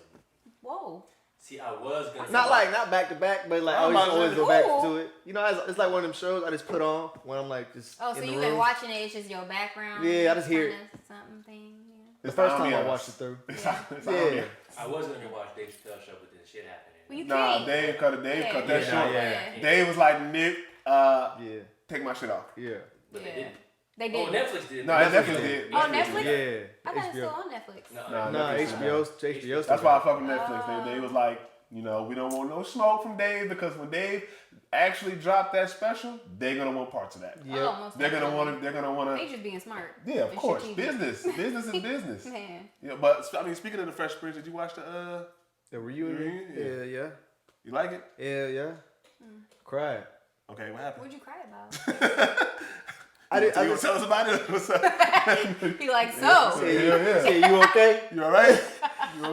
Whoa. See, I was gonna. Not back to back, but like I I'm about always to go say, back ooh. to it. You know, it's like one of them shows I just put on when I'm like just. Oh, so in the you've been room. watching it? It's just your background. Yeah, I just hear it. kinda Something thing. Yeah. The first time I ambiance. watched it through. It's Yeah. I was gonna watch Dave Chappelle show, but then shit happened. Well, you Nah, can't. Dave cut that Yeah, short. yeah. Dave was like, Nick, Yeah. take my shit off. Yeah. But they Yeah. didn't. They Oh, did. Netflix did. No, it definitely did. Oh, Netflix? Yeah. I thought it's still HBO. on Netflix. Nah, Nah, Netflix is HBO. That's why I fuck with Netflix. They was like, we don't want no smoke from Dave because when Dave actually dropped that special, they're gonna want parts of that. Yep. Oh, most They're gonna definitely. want They to. just being smart. Yeah, of and course. strategic. Business is business. Man. Yeah, but I mean, speaking of the Fresh Prince, did you watch the? The reunion. Yeah. Yeah. You like it? Yeah. Cried. Okay, what happened? What'd you cry about? I You did. gonna tell us about it? What's up? He like, so. Yeah. You okay? You all right?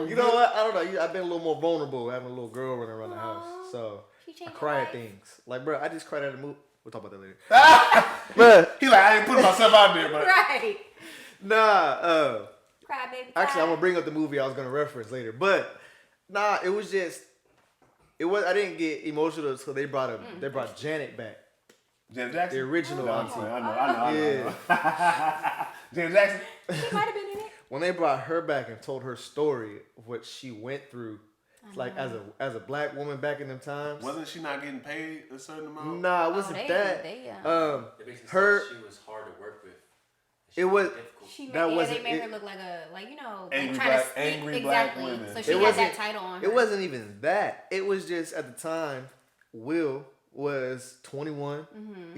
You know what? I don't know. I've been a little more vulnerable having a little girl running around the house. Aw. So She I changed cry your at life. things. Like, bro, I just cried at a movie. We'll talk about that later. But He like, I ain't putting myself out there, but Right. nah. Cry, baby. Actually, I'm cry. gonna bring up the movie I was gonna reference later. But nah, it was just. It was. I didn't get emotional until they brought Janet back, Janet Jackson. the original No, I'm auntie. saying, I know. Yeah. Janet Jackson. She might have been in it. When they brought her back and told her story of what she went through, like as a black woman back in them times. Wasn't she not getting paid a certain amount? Nah, it wasn't they- that. they, They basically Her. said she was hard to work with. It was. Difficult. She made, That they wasn't made it. her look like a, like, you know, Angry like trying black- to speak. angry black Exactly. women. So It she had wasn't- that title on her. It wasn't even that. It was just at the time, Will was 21.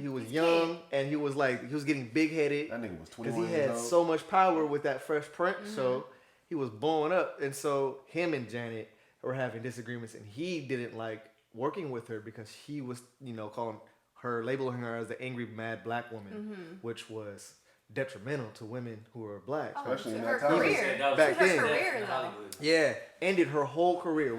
He was He's young, kid. and he was getting big headed That nigga was because 21 he years had old. so much power with that Fresh Prince show. He was blowing up, and so him and Janet were having disagreements, and he didn't like working with her because he was, labeling her as the angry, mad black woman, which was detrimental to women who are black. Oh, Especially to in her that time. career. That was Back her then. career, in though. Hollywood. Yeah, ended her whole career.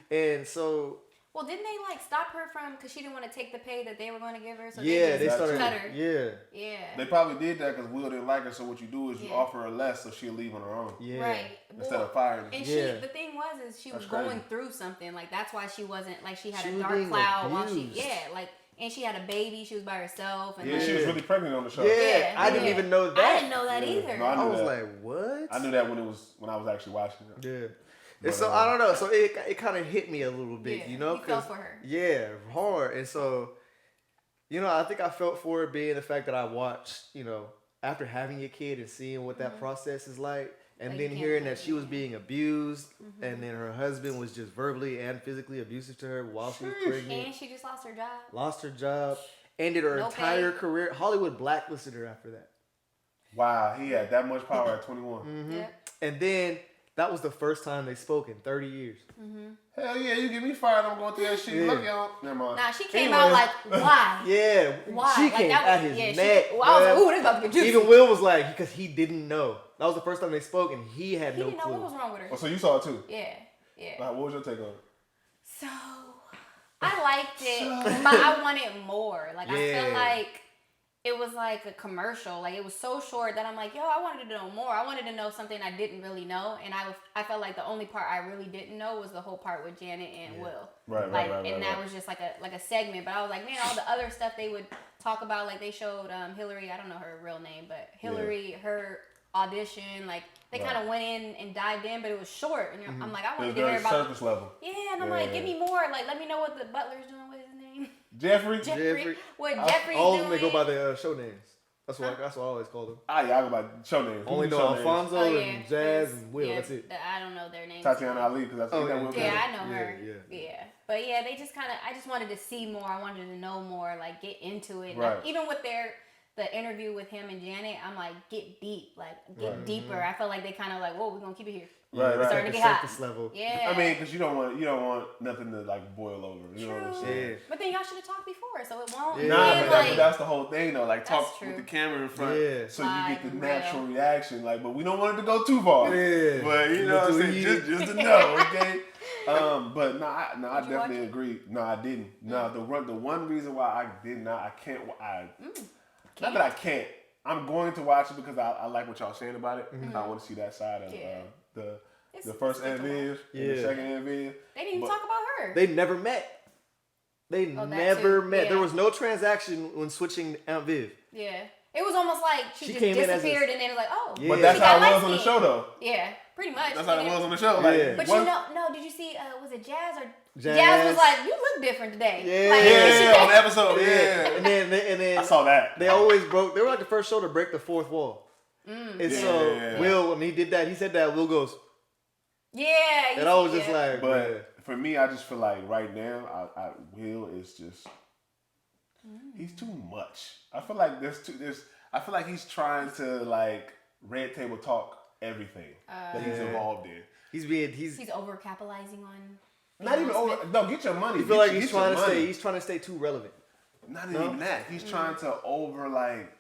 And so Well, didn't they like stop her from because she didn't want to take the pay that they were going to give her? So yeah, they they just started. cut her. Yeah, Yeah. They probably did that because Will didn't like her. So what you do is you Yeah. offer her less, so she'll leave on her own yeah. Right. instead Well, of firing her. and Yeah. the thing was, is she was That's going crazy. through something. Like, that's why she wasn't, like, she had She a was dark being cloud while she, abused. yeah, like, and she had a baby. She was by herself, and Yeah, like, she was really pregnant on the show. Yeah, I didn't even know that. I didn't know that either. No, I knew I was that. like, what? I knew that when I was actually watching it. Yeah. But, And so I don't know. So it kind of hit me a little bit, Yeah, you know, you felt for her. Yeah, hard. And so, you know, I think I felt for it being the fact that I watched, you know, after having a kid and seeing what that process is like, and Like, then you hearing can't that she was being abused, and then her husband was just verbally and physically abusive to her while she was pregnant, And she just lost her job. lost her job, ended her No entire pay. career. Hollywood blacklisted her after that. Wow, he had that much power at 21. Yep. And then that was the first time they spoke in 30 years. Hell yeah, you get me fired, I'm going through that shit. Yeah. Look, y'all. Never mind. Nah, she came Anyway. out like, why? Yeah, Why? she Like, came that at was- his yeah, she- neck. well, I was like, bruh. ooh, this about to get juicy. Even Will was like, because he didn't know. That was the first time they spoke, and he had He no didn't know clue. what was wrong with her. Oh, so you saw it too? Yeah, yeah. What was your take on it? So I liked it, but I wanted more. Like I Yeah. feel like it was like a commercial. Like it was so short that I'm like, yo, I wanted to know more. I wanted to know something I didn't really know, and I felt like the only part I really didn't know was the whole part with Janet and Will. Right, like, right. and that was just like a segment. But I was like, man, all the other stuff they would talk about, like they showed Hillary. I don't know her real name, but Hillary, her audition, like they kind of went in and dived in, but it was short. And I'm like, I It was wanted to hear very about. surface level. Yeah, and I'm like, give me more. Like, let me know what the butler's doing. What is his name? Jeffrey? Jeffrey. What Jeffrey's All of doing? them, they go by the show names. That's what I always call them. Ah, yeah, I go by show names. Only Who know show names? Alfonso Oh, yeah. and Jazz and Will. Yeah, That's it. I don't know their names. Tatiana Ali, because that's Oh, that yeah. Will Yeah, Kennedy. I know her. Yeah. Yeah. But yeah, they just kind of, I just wanted to see more. I wanted to know more, like get into it. Right. Like, even with the interview with him and Janet, I'm like, get deep, like get deeper. I felt like they kind of like, whoa, we're gonna keep it here. Right, It's right. starting to The get hot. surface level. Yeah. I mean, because you don't want nothing to like boil over. You know what I'm True. saying? Yeah. But then y'all should have talked before, so it won't. Yeah. Nah, then, but that's the whole thing though. Like talk That's with true. the camera in front, Yeah. so you get the Live, natural real. reaction. Like, but we don't want it to go too far. Yeah. But you know what I'm Too saying? heated. Just to know, okay. But no, I Did you watch definitely it? agree. No, I didn't. No, the one reason why I did not, I can't. Not that I can't. I'm going to watch it because I like what y'all saying about it. I want to see that side of Yeah. the It's first good to Aunt Viv and the Yeah. second Aunt Viv. They didn't even But- talk about her. They never met. They Oh, that never too. met. Yeah. There was no transaction when switching Aunt Viv. Yeah. It was almost like she just came in as a- disappeared and then it was like, oh. Yeah. But that's she how got it was on the light-skinned. show though. Yeah, pretty much. That's how it And was then- on the show. Yeah. Like, But one- you know, no, did you see, was it Jazz or? Jazz. Jazz was like, you look different today. Yeah. Like, yeah, on the episode, Yeah. yeah. And then I saw that. they always broke. They were like the first show to break the fourth wall. And Yeah. so Will, when he did that, he said that Will goes, Yeah. you and I was see, just yeah. like, bruh. But for me, I just feel like right now, Will is just he's too much. I feel like I feel like he's trying to like red table talk everything that he's Yeah. involved in. he's He's over capitalizing on. Not even Will over. Smith. No, get your money. you feel like Get he's your trying to money. stay. He's trying to stay too relevant. Not No? even that. He's trying to over like.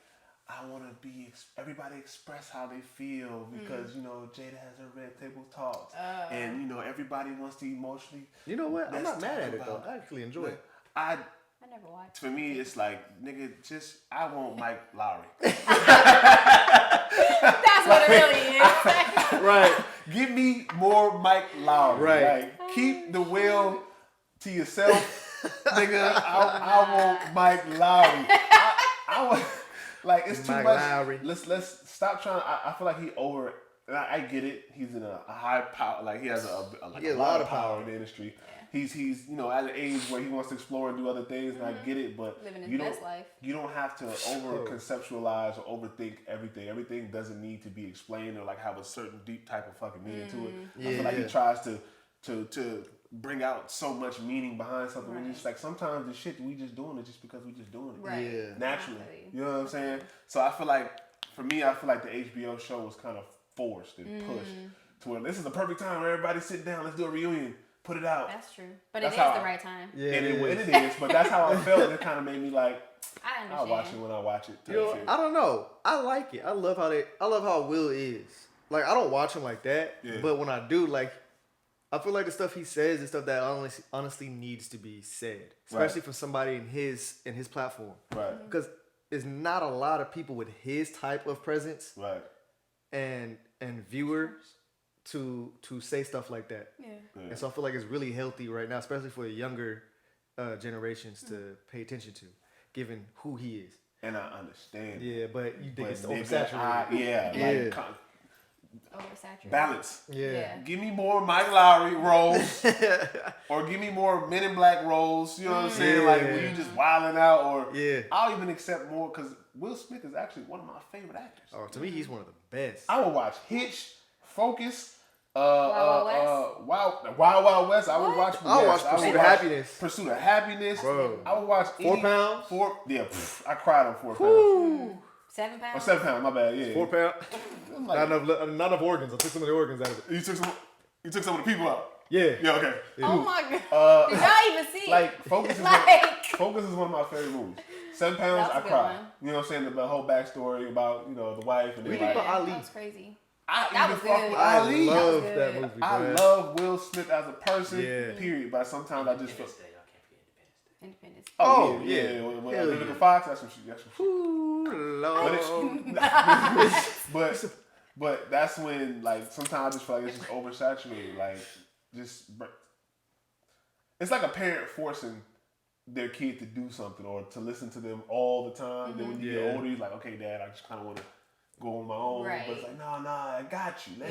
I want to be everybody express how they feel because you know Jada has her red table talks and you know everybody wants to emotionally. You know what? I'm Let's not mad talk at it though. about- I actually enjoy it. I never watched. For me, it's like nigga, just I want Mike Lowry. That's what it really is. Right. Give me more Mike Lowry. Right. Like, keep the will to yourself, nigga. I want Mike Lowry. I want like it's too Mike much. Lowry. Let's stop trying. I feel like he over. And I get it. He's in a high power. Like he has a lot of power in the industry. He's you know at an age where he wants to explore and do other things, and I get it. But Living his you don't best life. you don't have to over conceptualize or overthink everything. Everything doesn't need to be explained or like have a certain deep type of fucking meaning to it. I feel like he Yeah. tries to bring out so much meaning behind something. When it's like sometimes the shit we just doing it just because we just doing it Right. Yeah. naturally. Exactly. You know what I'm saying? So I feel like for me, I feel like the HBO show was kind of forced and pushed to where this is the perfect time. Everybody sit down. Let's do a reunion. Put it out. That's true. But That's it is how the I- right time. Yeah. and it is. it is, but that's how I felt. It kind of made me like, I understand. I'll watch it when I watch it. type You know, shit. I don't know. I like it. I love how Will is. Like I don't watch him like that, Yeah. but when I do, like I feel like the stuff he says is stuff that honestly needs to be said, especially from somebody in his platform. Right, Because there's not a lot of people with his type of presence right. and viewers to say stuff like that. Yeah. Yeah. And so I feel like it's really healthy right now, especially for a younger generations to pay attention to, given who he is. And I understand. Yeah, but you think But it's nigga, oversaturated. yeah, Yeah. Oversaturated. Balance. Yeah. Give me more Mike Lowry roles, or give me more Men in Black roles. You know what I'm saying? Yeah. Like when you just wilding out, or Yeah. I'll even accept more because Will Smith is actually one of my favorite actors. Oh, to me, he's one of the best. I would watch Hitch, Focus, Wild Wild West. I would watch. I would watch yes, I would Pursuit of watch Happiness. Pursuit of Happiness, Bro. I would watch 4 pounds? I cried on 4 pounds. 7 pounds. Or 7 pounds. My bad. Yeah. 4 pounds. I'm Not like, enough organs. I took some of the organs out of it. you took some of the people out. Yeah. Yeah. Okay. Oh my god. Did y'all even see it? Like Focus is Like- Focus is one of my favorite movies. 7 pounds, That was I a good cried. one. You know what I'm saying? The whole backstory about the wife and We then think like, about Ali. That was crazy. I That even was fuck good. with I Ali. love That was that good. movie, I bro. love Will Smith as a person. Yeah. Period. But sometimes I just feel. Independence Day, y'all can't forget Independence Day. Independence. Oh, yeah. yeah. With Hell Vivica yeah. Fox, that's some shit. That's some shit. Ooh, Lord. But that's when like sometimes I just feel like it's just oversaturated. Like it's like a parent forcing their kid to do something or to listen to them all the time. Then when you Yeah. get older, you're like, okay, Dad, I just kind of want to go on my own. Right. But it's like, nah, I got you. Yeah.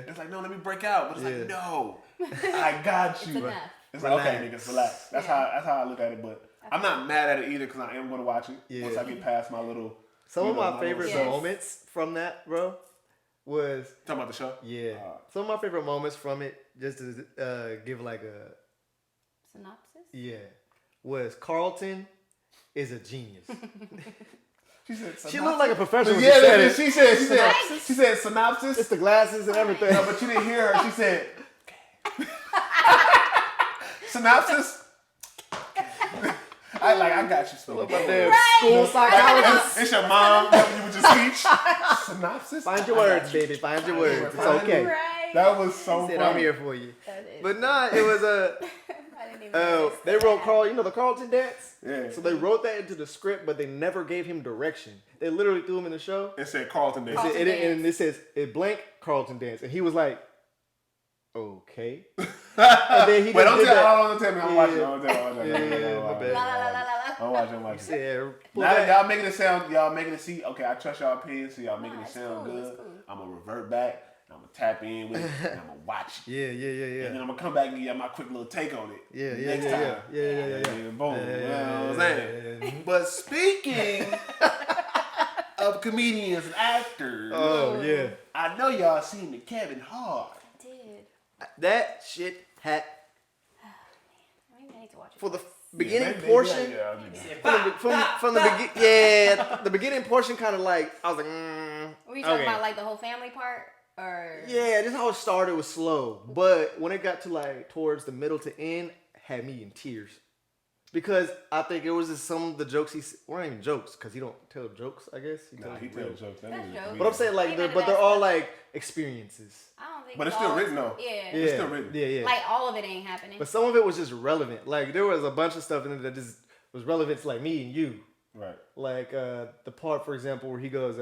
It's like, no, let me break out. But it's Yeah. like, no, I got you. It's enough. It's like, okay, niggas, relax. That's Yeah. how I look at it. But I'm not mad at it either because I am going to watch it Yeah. once I get past my little. Some of my little favorite Yes. moments from that, bro, was Talking about the show? yeah. Some of my favorite moments from it, just to give like a Synopsis? was Carlton is a genius. She said She looked like a professional. when Yeah, she said that's it. it. She said synopsis. It's the glasses and everything. No, but you didn't hear her. She said synopsis. I got you. So My damn school psychologist. it's your mom helping you with your speech. Synopsis. Find your words, baby. Find your words. It's okay. Right. That was so Said, funny. I'm here for you. That is- But nah, it was I didn't even notice they wrote that. the Carlton dance. Yeah. So they wrote that into the script, but they never gave him direction. They literally threw him in the show. It said Carlton Day. Carlton And it says it blank Carlton dance, and he was like, okay. And then he Wait, just did that. don't tell me. I'm watching. Don't tell me. Yeah, my bad. La la la la la. I'm watching. Said, pull Now that back. y'all making it sound, y'all making it see. Okay, I trust y'all opinion, so y'all making it it's sound cool, good. it's cool. I'm gonna revert back. I'm gonna tap in with it, and I'm gonna watch it. Yeah. And then I'm gonna come back and give y'all my quick little take on it. Yeah. Next time. Yeah. And boom. Yeah. You know what I'm saying? But speaking of comedians and actors, Oh yeah. I know y'all seen the Kevin Hart. I did. That shit had Maybe I need to watch it. for the twice. beginning Maybe, portion. yeah. From the beginning portion, kind of like I was like, Were you talking okay. about like the whole family part? Or Yeah, this is how it started was slow, but when it got to like towards the middle to end, had me in tears because I think it was just some of the jokes weren't even jokes because he don't tell jokes. I guess Nah, he real. tells jokes. That That's nigga's jokes. weird. But I'm saying like, Ain't none of but that they're all stuff. like experiences. I don't think. But it's still all- written, though. Yeah. Yeah, still written. Yeah. Like all of it ain't happening. But some of it was just relevant. Like there was a bunch of stuff in it that just was relevant to like me and you. Right. Like the part, for example, where he goes,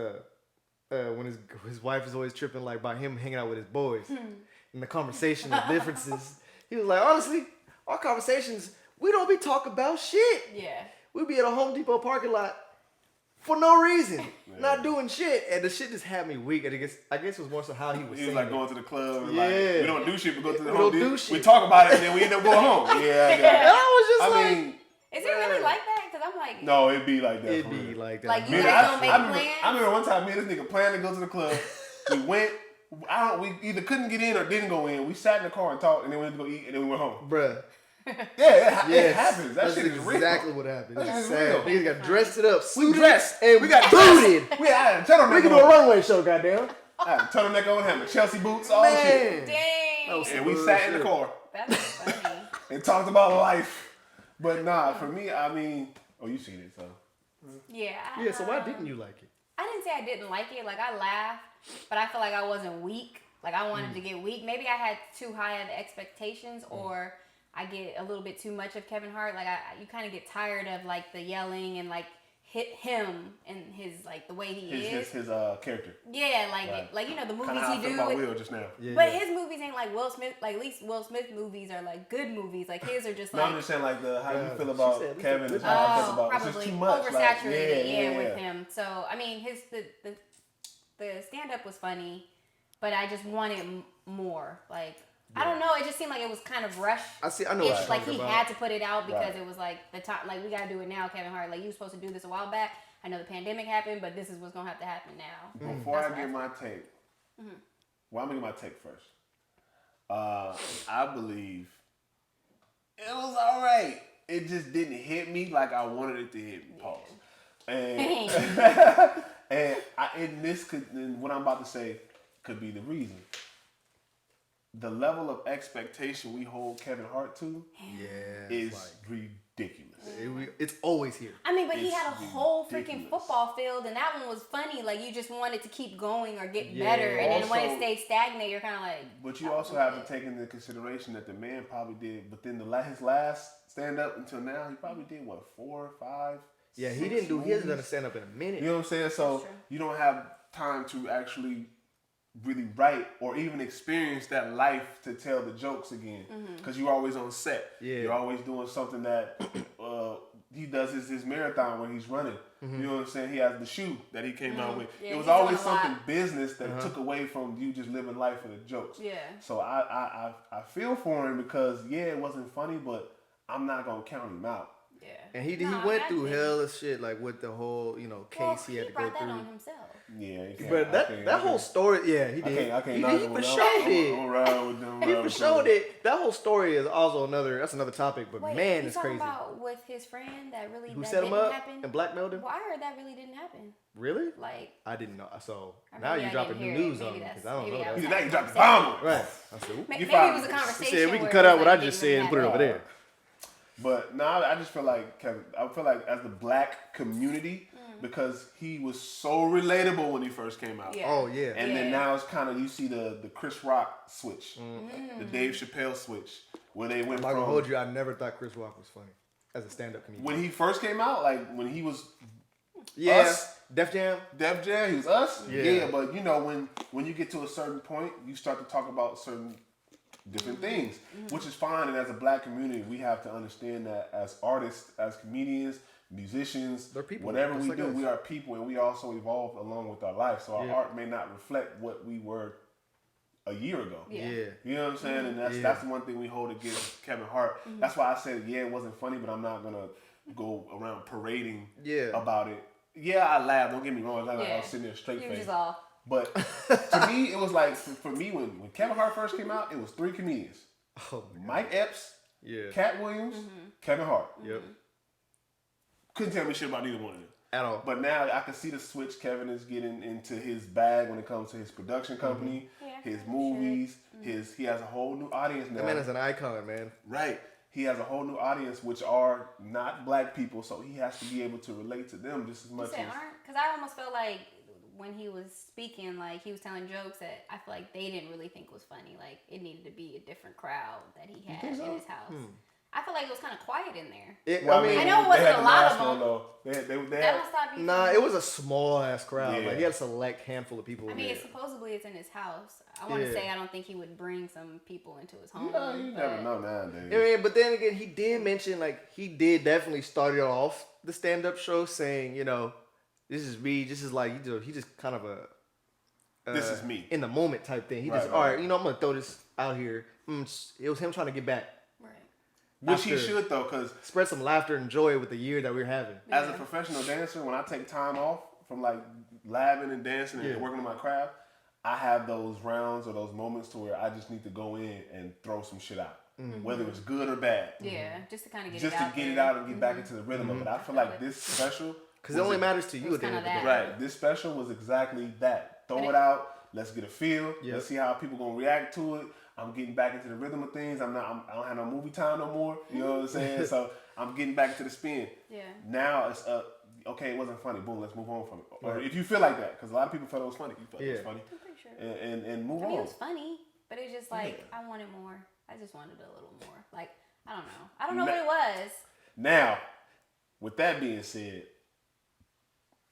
when his wife is always tripping like by him hanging out with his boys, and the conversation, the differences. He was like, honestly, our conversations, we don't be talking about shit. Yeah. We be at a Home Depot parking lot for no reason, not doing shit, and the shit just had me weak. And I guess it was more so how he was He saying was like it. going to the club and Yeah. like we don't do shit, but go to the We Home don't Depot. do shit. We talk about it and then we end up going home. Yeah. And I was just I like, mean, Is it really like that? Because I'm like. no, it'd be like that. it'd for be real. like that. Like, you Me and guys don't make I remember plans? one time me and this nigga planned to go to the club. We went. We either couldn't get in or didn't go in. We sat in the car and talked, and then we went to go eat, and then we went home. Bruh. Yeah, it Yes, happens. That that's shit is real. exactly what happened. That It's shit is sad. real. Niggas got dressed it up, We suited, dressed. and We got booted. We had a turtleneck We can do a on. runway show, goddamn. I had a turtleneck on, had my Chelsea boots, all the shit. Man. Dang. And we sat in the car That's funny. and talked about life. But nah, for me, I mean, you seen it, so. Yeah. Yeah, so why didn't you like it? I didn't say I didn't like it. Like I laughed, but I feel like I wasn't weak. Like I wanted to get weak. Maybe I had too high of expectations, or I get a little bit too much of Kevin Hart. Like you kind of get tired of like the yelling and like him and his like the way he is. His character. Yeah, like Right. like you know the Kind movies of how I he feel do. about Will just now. Yeah, But yeah. his movies ain't like Will Smith. Like at least Will Smith movies are like good movies. Like his are just No, like I'm just saying like how you feel she about said it's Kevin a is good- how I feel about it's just probably too much. oversaturated. Like, yeah, with him. So I mean, the stand up was funny, but I just wanted more. Like I don't know. It just seemed like it was kind of rushed. I know what you're Like talking he about. had to put it out because Right. it was like the time. Like we gotta do it now, Kevin Hart. Like you were supposed to do this a while back. I know the pandemic happened, but this is what's gonna have to happen now. Before That's I give what my take, well, I'm gonna give my take first. I believe it was all right. It just didn't hit me like I wanted it to hit me. Pause. And and what I'm about to say could be the reason. The level of expectation we hold Kevin Hart to Yeah, is it's ridiculous. it's always here. I mean, but he It's had a whole freaking ridiculous. football field, and that one was funny. Like you just wanted to keep going or get Yeah. better, and then when it Also- stayed stagnant, you're kind of like. But you also have to take into consideration that the man probably did within his last stand up until now. He probably did what 4, 5. Yeah, he 6 didn't do. He hasn't done a movies? stand up in a minute. You know what I'm saying? So That's true. you don't have time to actually really write or even experience that life to tell the jokes again because you're always on set. Yeah. You're always doing something that he does his marathon when he's running. You know what I'm saying? He has the shoe that he came out with. Yeah, it was he's doing always a lot. something business that took away from you just living life for the jokes. Yeah. So I feel for him because it wasn't funny, but I'm not gonna count him out. Yeah. And he No, went I through think- hell of shit like with the whole case Well, he had to go brought that through. on himself. Yeah, you can't- But I that can't- that I whole can't- story, yeah, he did. I can't He, knock he him for out. sure did. I'm ride with them. He ride for with sure them. did. That whole story is also another topic. But Wait, man, you it's talking crazy. about with his friend that really Who that set him didn't up happen? and blackmailed him? Well, I heard that really didn't happen. Really? Like, I didn't know. So Or now maybe you're I dropping didn't new hear it. news on Maybe me that's- because I don't maybe know that that. was Now you dropped the bomb on him. Right. I said, oop. maybe fired. it was a He conversation. He said we can where cut it out was what I like, just didn't said and put it really over happen. there. But now I just feel like Kevin. I feel like as the black community because he was so relatable when he first came out. Yeah. Oh yeah. And then Yeah. now it's kind of you see the Chris Rock switch, the Dave Chappelle switch, where they went I'm not gonna from hold you. I never thought Chris Rock was funny as a stand-up comedian. when he first came out, like when he was yeah. us. Def Jam. Def Jam, he was us. Yeah. Yeah, but you know when you get to a certain point, you start to talk about certain different things, which is fine. And as a black community, we have to understand that as artists, as comedians, musicians, They're people, whatever just we like do, us. we are people, and we also evolve along with our life. So our Yeah. art may not reflect what we were a year ago. Yeah. Yeah. You know what I'm saying? And that's Yeah. that's the one thing we hold against Kevin Hart. That's why I said, it wasn't funny, but I'm not gonna go around parading Yeah. about it. Yeah, I laughed. Don't get me wrong. It's not like I Yeah. was sitting there straight You were face. just all. But to me, it was like for me when Kevin Hart first came out, it was 3 comedians: Oh my God. Mike Epps, Yeah. Cat Williams, Kevin Hart. Yep. Couldn't tell me shit about either one of them. At all. But now I can see the switch Kevin is getting into his bag when it comes to his production company, Yeah, his for movies. He has a whole new audience now. That man is an icon, man. Right. He has a whole new audience, which are not black people, so he has to be able to relate to them just as You much said as. aren't? Because I almost felt like when he was speaking, like he was telling jokes that I feel like they didn't really think was funny. Like it needed to be a different crowd that he had think so? in his house. I feel like it was kind of quiet in there. Well, I mean, I know it they wasn't had a the lot last of them. one, though. They That had, must not be. nah, funny. it was a small ass crowd. Yeah. Like he had a select handful of people. I mean, there. it's supposedly it's in his house. I want to Yeah. say I don't think he would bring some people into his home. you never but- know nowadays. I mean, but then again, he did mention like he did definitely started off the stand up show saying, this is me. This is like he just kind of a This is me. in the moment type thing. He Right, just right. all right, I'm gonna throw this out here. It was him trying to get back, Right. Which he after- should, though, because spread some laughter and joy with the year that we're having. as a professional dancer, when I take time off from like labbing and dancing and Yeah. working on my craft, I have those rounds or those moments to where I just need to go in and throw some shit out, whether it's good or bad. Yeah, just to kind of get Just it to out get there. it out and get back into the rhythm of it. I feel like Definitely. this special, Because it only was matters to you was at the end of the kinda day. that. right. This special was exactly that. Throw But it it- out. Let's get a feel. Yep. Let's see how people gonna react to it. I'm getting back into the rhythm of things. I don't have no movie time no more. You know what I'm saying? So I'm getting back into the spin. Yeah. Now it's okay, it wasn't funny. Boom, let's move on from it. Or if you feel like that, because a lot of people felt it was funny. You felt it was Yeah. funny, I'm pretty sure. and move I mean, it on. was funny, but it's just like I wanted more. I just wanted a little more. Like I don't know. I don't know what it was. Now, with that being said,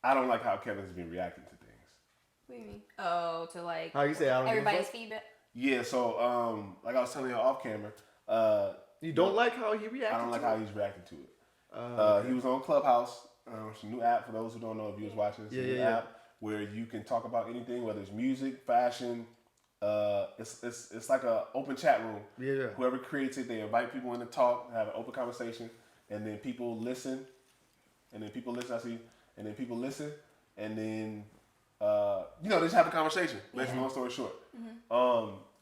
I don't like how Kevin's been reacting to things. What do you mean? Oh, to like How you say I don't give a everybody's fuck? feedback. Yeah, so like I was telling you off camera, You don't like how he reacted? I don't like to how it? he's reacting to it. Okay. He was on Clubhouse. It's a new app for those who don't know if you was watching. It's a new app where you can talk about anything, whether it's music, fashion. It's like a open chat room. Yeah. Whoever creates it, they invite people in to talk, have an open conversation, and then people listen. And then people listen. I see. And then people listen, and then they just have a conversation. Basically, long story short.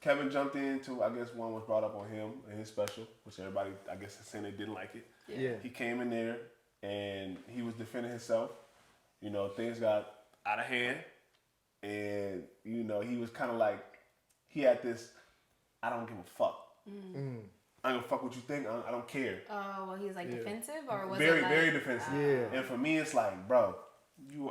Kevin jumped into, I guess one was brought up on him and his special, which everybody, I guess, is saying they didn't like it. Yeah. He came in there and he was defending himself. Things got out of hand, and he was kind of like, he had this, I don't give a fuck. I don't give a fuck what you think. I don't care. Oh, well, he was like defensive, or was Very, it like, very defensive. Yeah. And for me, it's like, bro,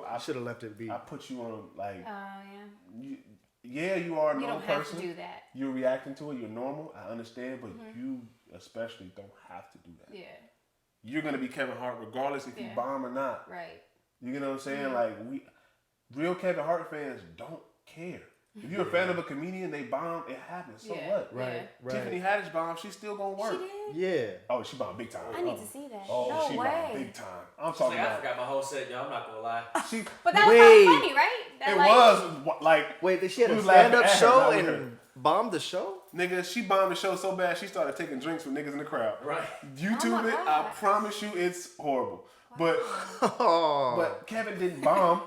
I should have left it be. I put you on like. Oh Yeah, you are a you normal don't have person. to do that. You're reacting to it. You're normal. I understand, but you especially don't have to do that. Yeah. You're gonna be Kevin Hart regardless if you bomb or not. Right. You get what I'm saying? Like real Kevin Hart fans don't care. If you're a fan of a comedian, they bomb. It happens. So what? Right. Tiffany Haddish bombed. She's still gonna work. She did? Yeah. Oh, she bombed big time. I need to see that. Oh, no she way. bombed big time. I'm Like, talking I about. forgot my whole set, y'all. I'm not gonna lie. She. But that was kind of funny, right? That, It like, was like. Wait, did she have we a was laughing stand-up at her, show not with her. and bombed the show? Nigga, she bombed the show so bad she started taking drinks with niggas in the crowd. Right. YouTube my it, God. I promise you it's horrible. But Oh. but Kevin didn't bomb.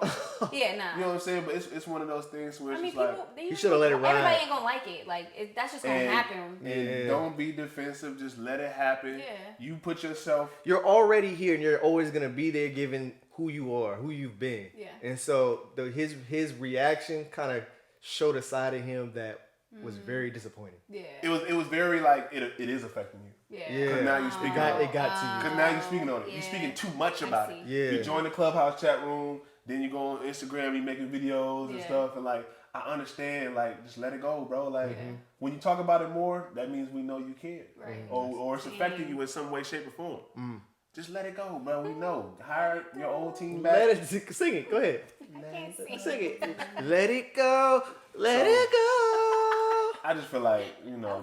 Yeah, nah. You know what I'm saying? But it's one of those things where I it's mean, just like people, You shoulda let it ride. Everybody ain't gonna like it. Like, that's just gonna and, happen. and don't be defensive, just let it happen. Yeah. You put yourself You're already here and you're always gonna be there given who you are, who you've been. Yeah. And so his reaction kind of showed a side of him that was very disappointing. Yeah. it was very like it is affecting you. Yeah. Yeah. Cause now you speaking It got to you. Cause now you're speaking on it. Yeah. You're speaking too much about it. Yeah. You join the Clubhouse chat room, then you go on Instagram, you making videos and Yeah. stuff, and like I understand, like just let it go, bro. Like when you talk about it more, that means we know you care, Right. or it's affecting you in some way, shape, or form. Just let it go, bro. We know. Hire your old team back. Let it sing it. Go ahead. I can't see. Sing it. Let it go. Let it go. I just feel like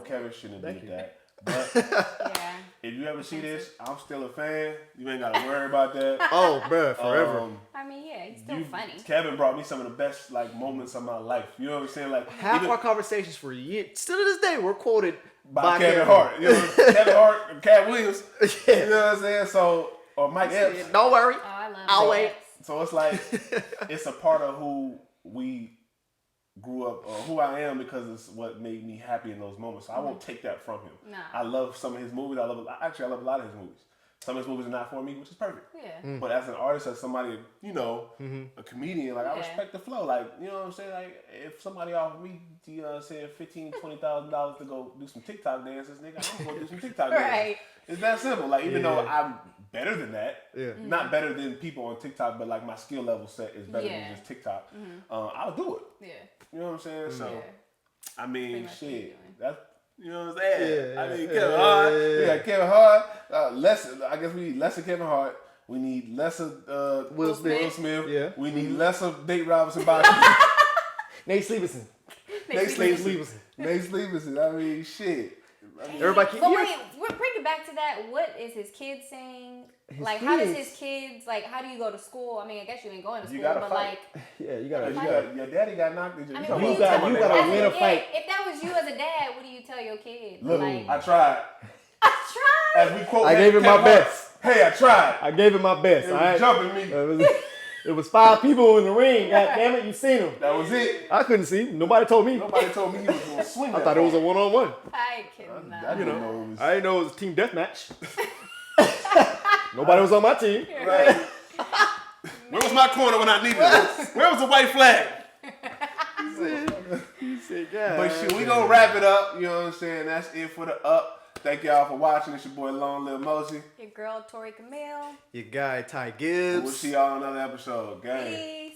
Kevin shouldn't have did that. But Yeah. if you ever see this, I'm still a fan. You ain't gotta worry about that. Oh, bruh, forever. I mean, yeah, he's still funny. Kevin brought me some of the best moments of my life. You know what I'm saying? Like Half even our conversations for years, still to this day, we're quoted by Kevin Hart. You know, Kevin Hart and Cat Williams. Yeah. You know what I'm saying? So or Mike Epps. Don't worry. Oh, I love I'll that. wait. So it's like it's a part of who we grew up, or who I am, because it's what made me happy in those moments. So I won't take that from him. Nah. I love some of his movies. I love a lot of his movies. Some of his movies are not for me, which is perfect. Yeah. But as an artist, as somebody, a comedian, like I Yeah. respect the flow. Like, you know what I'm saying? Like if somebody offered me, you know what I'm saying, $15,000-$20,000 to go do some TikTok dances, nigga, I'm gonna do some TikTok dances. Right. It's that simple. Like even though I'm better than that, Yeah. not better than people on TikTok, but like my skill level set is better Yeah. than just TikTok. I'll do it. Yeah. You know what I'm saying? So Yeah. I mean, much what you're shit. doing. That's you know what I'm saying. Yeah, I mean, yeah, Kevin yeah, Hart. yeah, yeah. We got Kevin Hart. I guess we need less of Kevin Hart. We need less of Will Smith. Yeah. We need Mm-hmm. less of Nate Robinson. Bobby. Nate Sleeperson. Nate Sleepers. Sleeperson. Nate Sleeperson. I mean, shit. Everybody keep But wait, we're bringing back to that. What is his kid saying? Like, how does his kids, like, how do you go to school? I mean, I guess you ain't going to school, gotta but fight. like, Yeah, you gotta. Your daddy got knocked. I mean, talking what do about- you gotta- tell you as gotta a- win a fight. If that was you as a dad, what do you tell your kid? Look, Like, I tried. I tried. As we quote I gave him Kevin my Hart, best. Hey, I tried. I gave it my best. It all was right? jumping me. It was 5 people in the ring. God damn it, you seen them. That was it. I couldn't see. Nobody told me. Nobody told me he was going to swing. I thought it was a one-on-one. I cannot. I didn't know it was. I didn't know it was a team deathmatch. Nobody was on my team. Right. Where was my corner when I needed it? Where was the white flag? He said, God. But shit, we gonna wrap it up. You know what I'm saying? That's it for the up. Thank y'all for watching. It's your boy Long Lil Mosey. Your girl, Tori Camille. Your guy, Ty We'll Gibbs. see y'all on another episode. Gang. Peace.